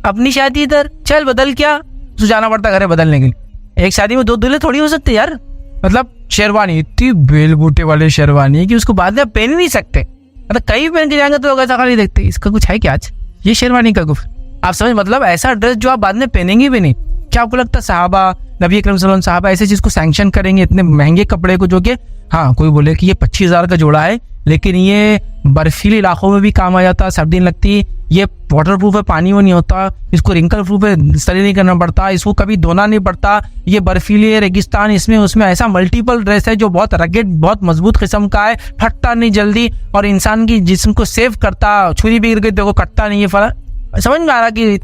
B: अपनी शादी इधर, चल बदल, क्या तो जाना पड़ता घर बदलने के लिए। एक शादी में 2 दूल्हे थोड़ी हो सकते यार, मतलब शेरवानी इतनी बेल बूटे वाले शेरवानी है कि उसको बाद में पहन नहीं सकते, मतलब कहीं पहन के जाएंगे तो लोग ऐसा खाली देखते इसका कुछ है क्या आज, ये शेरवानी का कुछ, आप समझ, मतलब ऐसा ड्रेस जो आप बाद में पहनेंगे भी नहीं। क्या आपको लगता है सहाबा, नबी अकरम सल्लल्लाहु अलैहि वसल्लम साहबा ऐसे चीज को सैंक्शन करेंगे, इतने महंगे कपड़े को, जो कि हाँ कोई बोले कि ये 25,000 का जोड़ा है, लेकिन ये बर्फीले इलाकों में भी काम आ जाता, सर्दी नहीं लगती, ये वाटर प्रूफ है, पानी वो नहीं होता, इसको रिंकल प्रूफ है, इस्त्री नहीं करना पड़ता, इसको कभी धोना नहीं पड़ता, ये बर्फीले रेगिस्तान, इसमें उसमें ऐसा मल्टीपल ड्रेस है जो बहुत रगेड, बहुत मजबूत किस्म का है, फटता नहीं जल्दी, और इंसान की जिस्म को सेव करता, छुरी भी गिर गई देखो कटता नहीं है। फर्क समझ में आ रहा कि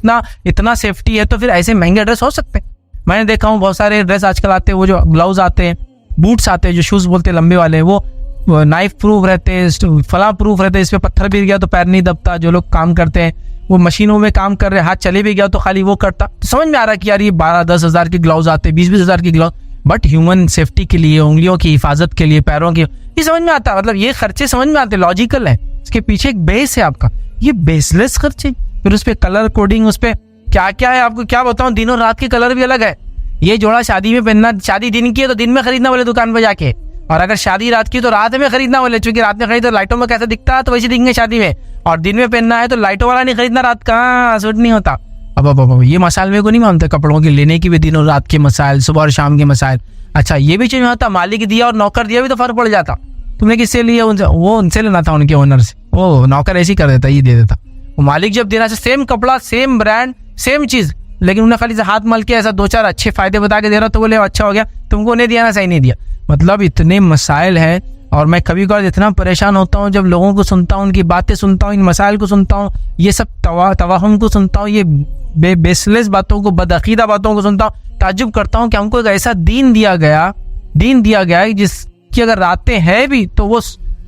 B: इतना सेफ्टी है, तो फिर ऐसे महंगे ड्रेस हो सकते हैं। मैंने देखा हूँ बहुत सारे ड्रेस आजकल आते हैं, वो जो ग्लव्स आते हैं, बूट्स आते हैं, जो शूज बोलते हैं लंबे वाले, वो नाइफ प्रूफ रहते, फला प्रूफ रहते, इस पे पत्थर भी गया तो पैर नहीं दबता। जो लोग काम करते हैं वो मशीनों में काम कर रहे हैं, हाथ चले भी गया तो खाली वो करता। तो समझ में आ रहा है कि यार ये 12-10 हज़ार के ग्लव्स आते, 20-20 हज़ार के ग्लव्स, बट ह्यूमन सेफ्टी के लिए, उंगलियों की हिफाजत के लिए, पैरों की, ये समझ में आता है। मतलब ये खर्चे समझ में आते, लॉजिकल है, इसके पीछे एक बेस है आपका। ये बेसलेस खर्चे, फिर उस पर कलर कोडिंग, उस पर क्या क्या है, आपको क्या बताऊं, दिनों रात के कलर भी अलग है। ये जोड़ा शादी में पहनना, शादी दिन की है तो दिन में खरीदना बोले दुकान पर जाके, और अगर शादी रात की तो रात में खरीदना बोले, चूंकि रात में खरीदो लाइटों में कैसा दिखता है तो वैसे दिखेंगे शादी में, और दिन में पहनना है तो लाइटों वाला नहीं खरीदना, रात का सूट नहीं होता। अब ये मसाइल मेरे को नहीं मानते, कपड़ों के लेने की भी दिनों रात के मसाइल, सुबह और शाम के मसाइल। अच्छा ये भी चीज होता, मालिक दिया और नौकर दिया भी तो फर्क पड़ जाता। तुमने किससे लिया, उनसे, वो उनसे लेना था, उनके ओनर से। वो नौकर ऐसे ही कर देता, ये दे देता। वो मालिक जब देना, सेम कपड़ा, सेम ब्रांड, सेम चीज, लेकिन उन्हें खाली से हाथ मल के ऐसा 2-4 अच्छे फायदे बता के दे रहा तो बोले अच्छा हो गया, तुमको उन्हें दिया ना, सही नहीं दिया। मतलब इतने मसाइल हैं, और मैं कभी कभार इतना परेशान होता हूँ जब लोगों को सुनता हूँ, उनकी बातें सुनता हूँ, इन मसाइल को सुनता हूँ, ये सब तवाहम को सुनता हूँ, ये बेसलेस बातों को, बदअकीदा बातों को सुनता हूँ, ताज्जुब करता हूँ कि हमको एक ऐसा दीन दिया गया है जिसकी अगर रातें हैं भी तो वो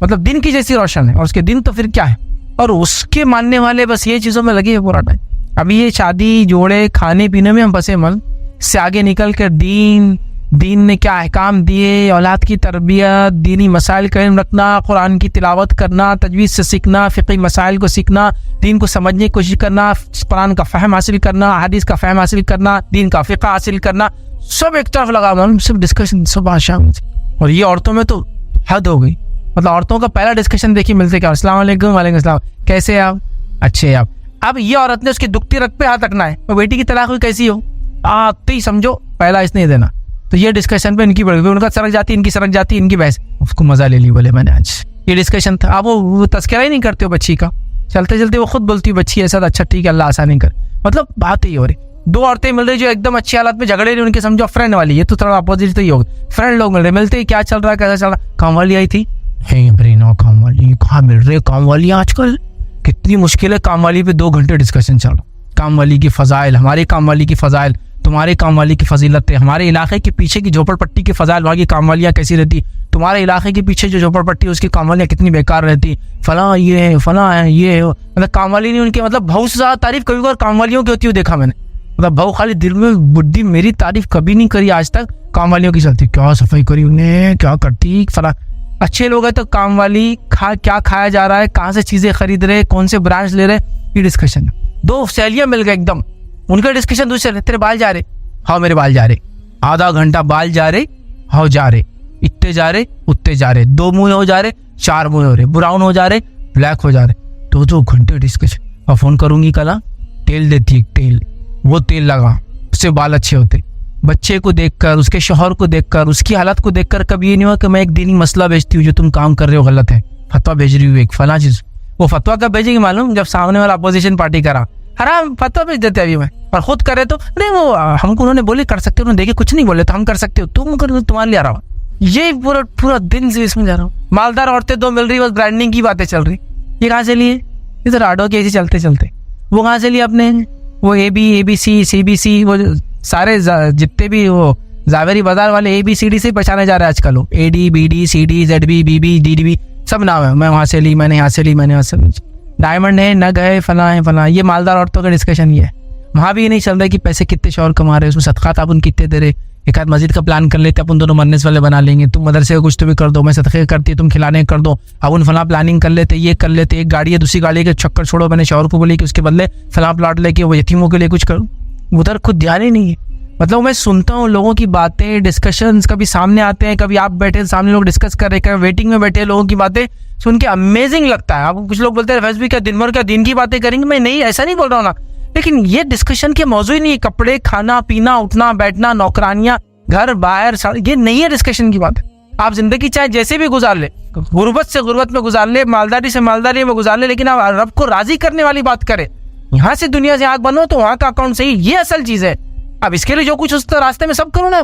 B: मतलब दिन की जैसी रोशन है, और उसके दिन तो फिर क्या है, और उसके मानने वाले बस ये चीज़ों में लगे हैं पूरा टाइम। अभी ये शादी जोड़े खाने पीने में हम फंसे मन से आगे निकल कर दीन ने क्या अहकाम दिए, औलाद की तरबियत, दीनी मसाइल कायम रखना, कुरान की तिलावत करना, तजवीज़ से सीखना, फ़िक़ही मसाइल को सीखना, दीन को समझने की कोशिश करना, कुरान का फ़हम हासिल करना, हदीस का फ़हम हासिल करना, दीन का फ़िक़ह हासिल करना, सब एक तरफ लगा मन, सब डिस्कशन सुबह शाम। और ये औरतों में तो हद हो गई। मतलब औरतों का पहला डिस्कशन देखिए मिलते क्या, अस्सलाम वालेकुम, वालेकुम अस्सलाम, कैसे आप, अच्छे आप। अब ये औरत ने उसकी दुखती रग पे हाथ रखना है, और बेटी की तलाक हुई कैसी हो, आते ही समझो पहला इसने देना। तो ये डिस्कशन पे इनकी बढ़ गई, उनका सरक जाती, इनकी सरक जाती, इनकी बहस, उसको मजा ले ली, बोले मैंने आज ये डिस्कशन था। आप वो तस्करा ही नहीं करते हो बच्ची का, चलते चलते वो खुद बोलती है बच्ची ऐसा, अच्छा ठीक है अल्लाह आसानी कर। मतलब बात ही हो रही, दो औरतें मिल रही जो एकदम अच्छी हालत में, झगड़े नहीं उनके, समझो फ्रेंड वाली, ये तो थोड़ा अपोजिट तो ही होगा, फ्रेंड लोग मिल रहे, मिलते ही क्या चल रहा है, कैसा चल रहा, काम वाली आई थी, काम वाली कहाँ मिल रहे, काम वाली आजकल कितनी मुश्किल है, काम वाली पे 2 घंटे डिस्कशन चल रहा, काम वाली की फजाइल, हमारे काम वाली की फजाइल, तुम्हारे काम वाली की फजीलतें, हमारे इलाके के पीछे की झोपड़पट्टी की फजाइल, वहाँ की काम वालियाँ कैसी रहती, तुम्हारे इलाके के पीछे जो झोपड़पट्टी उसकी काम वालियाँ कितनी बेकार रहती, फला ये है, फला है, ये है, मतलब काम वाली नहीं उनके, मतलब भाव से ज़्यादा तारीफ कभी कभार काम वालियों की होती है, देखा मैंने। मतलब भाव खाली दिल में बुद्धि, मेरी तारीफ कभी नहीं करी आज तक, काम वालियों की चलती, क्या सफाई करी उन्हें, क्या करती फला। अच्छे लोग हैं तो काम वाली क्या खाया जा रहा है, कहाँ से चीज़ें खरीद रहे, कौन से ब्रांच ले रहे, ये डिस्कशन है। 2 सहेलियाँ मिल गए एकदम, उनका डिस्कशन दूसरे, तेरे बाल जा रहे, हाँ मेरे बाल जा रहे, आधा घंटा बाल जा रहे, हाँ जा रहे, इतने जा रहे, उतने जा रहे, 2 मुँह हो जा रहे, 4 मुँह हो रहे, ब्राउन हो जा रहे, ब्लैक हो जा रहे, 2 घंटे डिस्कशन। और फोन करूंगी कला, तेल देती, तेल, वो तेल लगा, उससे बाल अच्छे होते। बच्चे को देखकर, उसके शौहर को देखकर, उसकी हालत को देखकर कभी ये नहीं हुआ कि मैं एक दीनी मसला भेजती हूँ, जो तुम काम कर रहे हो गलत है, फतवा भेज रही हूँ एक फला चीज। वो फतवा कब भेजेंगे मालूम, जब सामने वाला अपोजिशन पार्टी करा, हराम फतवा भेज देते अभी मैं, और खुद करे तो नहीं, वो हमको उन्होंने बोले कर सकते हो, उन्होंने देखे कुछ नहीं बोले तो हम कर सकते हो, तुम कर, तुम्हारे लिए आ रहा हूँ। ये पूरा दिन से इसमें जा रहा हूँ। मालदार औरतें 2 मिल रही, बस ब्रांडिंग की बातें चल रही। ये कहाँ से लिए, इधर आडो के ऐसे चलते चलते। वो कहाँ से लिए अपने, वो ABC, CBC, वो सारे जितने भी वो जावेरी बाजार वाले ABCD से पहचाने जा रहे हैं आजकल। वो AD, BD, CD, ZB, BB, DDB सब नाम है। मैं वहाँ से ली, मैंने यहाँ से ली, मैंने वहाँ से ली, डायमंड है, नग है, फला है, फला। ये मालदार औरतों का डिस्कशन ये है। वहाँ भी ये नहीं चल रहा कि पैसे कितने शौहर कमा रहे, उसमें सदक़ात अपन कितने दे रहे। एक आध मस्जिद का प्लान कर लेते, अपन दोनों मन्नस वाले बना लेंगे, तुम मदरसे का कुछ तो भी कर दो, मैं सदक़े करती है, तुम खिलाने कर दो, अपन फला प्लानिंग कर लेते, ये कर लेते। एक गाड़ी है, दूसरी गाड़ी के चक्कर छोड़ो, मैंने शौहर को बोली कि उसके बदले फला प्लाट लेके वो यतीमों के लिए कुछ करो, उधर खुद ध्यान ही नहीं है। मतलब मैं सुनता हूँ लोगों की बातें, डिस्कशंस कभी सामने आते हैं, कभी आप बैठे सामने लोग डिस्कस कर रहे हैं, कभी वेटिंग में बैठे लोगों की बातें सुन के अमेजिंग लगता है। आपको कुछ लोग बोलते हैं फैज भी क्या दिन भर क्या दिन की बातें करेंगे, मैं नहीं ऐसा नहीं बोल रहा हूँ ना, लेकिन ये डिस्कशन के मौजू ही नहीं है। कपड़े, खाना पीना, उठना बैठना, नौकरानियां, घर बाहर, ये नहीं है डिस्कशन की बात। आप जिंदगी चाहे जैसे भी गुजार ले, गुर्बत से गुर्बत में गुजार ले, मालदारी से मालदारी में गुजार ले, लेकिन आप रब को राजी करने वाली बात करें। यहाँ से दुनिया से आग बनो तो वहाँ का अकाउंट सही, ये असल चीज है। अब इसके लिए जो कुछ उस रास्ते में सब करो ना।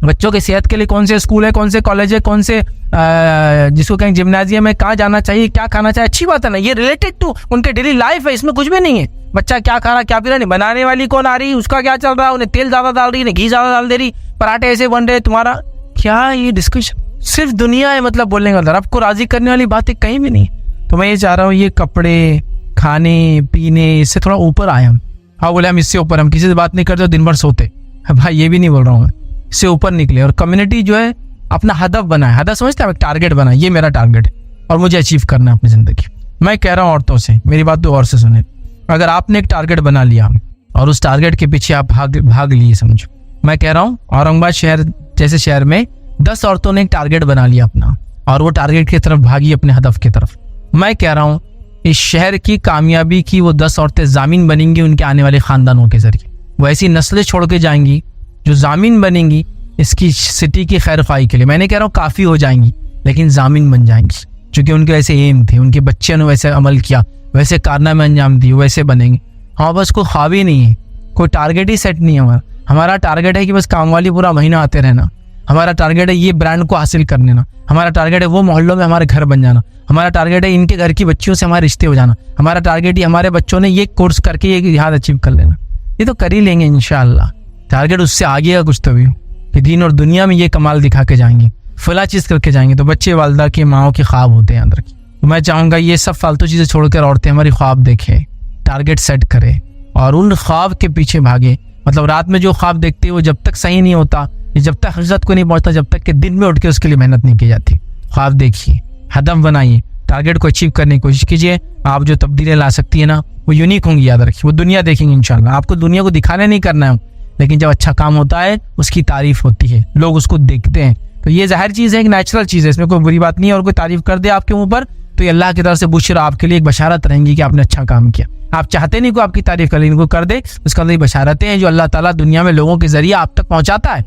B: बच्चों के सेहत के लिए कौन से स्कूल है, कौन से कॉलेज है, कौन से जिसको कहें जिम्नाजियम है, कहाँ जाना चाहिए, क्या खाना चाहिए, अच्छी बात है ना, ये रिलेटेड टू उनके डेली लाइफ है, इसमें कुछ भी नहीं है। बच्चा क्या खा रहा, क्या पी रहा, नहीं बनाने वाली कौन आ रही, उसका क्या चल रहा है, उन्हें तेल ज्यादा डाल रही है, घी ज्यादा डाल दे रही, पराठे ऐसे बन रहे, तुम्हारा क्या ये डिस्कशन सिर्फ दुनिया है मतलब बोलने का, रब को राजी करने वाली बातें कहीं भी नहीं। तो मैं ये चाह रहा हूँ ये कपड़े, खाने पीने, इससे थोड़ा ऊपर आए हम। हाँ बोले हम इससे ऊपर, हम किसी से बात नहीं करते, दिन भर सोते। भाई ये भी नहीं बोल रहा हूँ मैं, इससे ऊपर निकले और कम्युनिटी जो है अपना हदफ बनाए। हदफ समझते हैं, एक टारगेट बनाए, ये मेरा टारगेट है और मुझे अचीव करना है अपनी जिंदगी। मैं कह रहा हूँ औरतों से, मेरी बात तो और से सुने, अगर आपने एक टारगेट बना लिया और उस टारगेट के पीछे आप भाग लिए, समझो मैं कह रहा हूँ औरंगाबाद शहर जैसे शहर में 10 औरतों ने एक टारगेट बना लिया अपना और वो टारगेट की तरफ भागी, अपने हदफ की तरफ। मैं कह रहा हूँ इस शहर की कामयाबी की वो 10 औरतें जामीन बनेंगी उनके आने वाले खानदानों के जरिए। वो ऐसी नस्लें छोड़ के जाएंगी जो जामीन बनेंगी इसकी सिटी की खैर ख्वाही के लिए। मैंने कह रहा हूँ काफ़ी हो जाएंगी, लेकिन जामीन बन जाएंगी, क्योंकि उनके वैसे एम थे, उनके बच्चे ने वैसे अमल किया, वैसे कारनामे अंजाम दिए, वैसे बनेंगे। हाँ बस कोई ख्वाब ही नहीं है, कोई टारगेट ही सेट नहीं है हमारा टारगेट है कि बस काम वाली पूरा महीना आते रहना। हमारा टारगेट है ये ब्रांड को हासिल कर लेना। हमारा टारगेट है वो मोहल्लों में हमारे घर बन जाना। हमारा टारगेट है इनके घर की बच्चियों से हमारे रिश्ते हो जाना। हमारा टारगेट है हमारे बच्चों ने ये कोर्स करके ये जिहाद अचीव कर लेना। ये तो कर ही लेंगे इंशाअल्लाह। टारगेट उससे आगे का कुछ तो भी हो कि दीन और दुनिया में ये कमाल दिखा के जाएंगे, फला चीज़ करके जाएंगे। तो बच्चे वालदा के माओ के ख्वाब होते हैं अंदर की। तो मैं चाहूँगा ये सब फालतू चीज़ें छोड़कर औरतें हमारी ख्वाब देखें, टारगेट सेट करें और उन ख्वाब के पीछे भागे। मतलब रात में जो ख्वाब देखते हैं वो जब तक सही नहीं होता, जब तक हकीकत को नहीं पहुंचता, जब तक कि दिन में उठ के उसके लिए मेहनत नहीं की जाती। ख्वाब देखिए, हदफ बनाइए, टारगेट को अचीव करने की कोशिश कीजिए। आप जो तब्दीलियाँ ला सकती है ना वो यूनिक होंगी, याद रखिए। वो दुनिया देखेंगे इंशाल्लाह। आपको दुनिया को दिखाने नहीं करना है, लेकिन जब अच्छा काम होता है उसकी तारीफ होती है, लोग उसको देखते हैं। तो ये जाहिर चीज़ है, एक नेचुरल चीज़ है, इसमें कोई बुरी बात नहीं है। और कोई तारीफ कर दे आपके मुंह पर तो ये अल्लाह की तरफ से बुशरा आपके लिए एक बशारत रहेंगी कि आपने अच्छा काम किया। आप चाहते नहीं को आपकी तारीफ कर, इनको कर दे, उसका अंदर बशारतें हैं जो अल्लाह ताला दुनिया में लोगों के जरिए आप तक पहुंचाता है।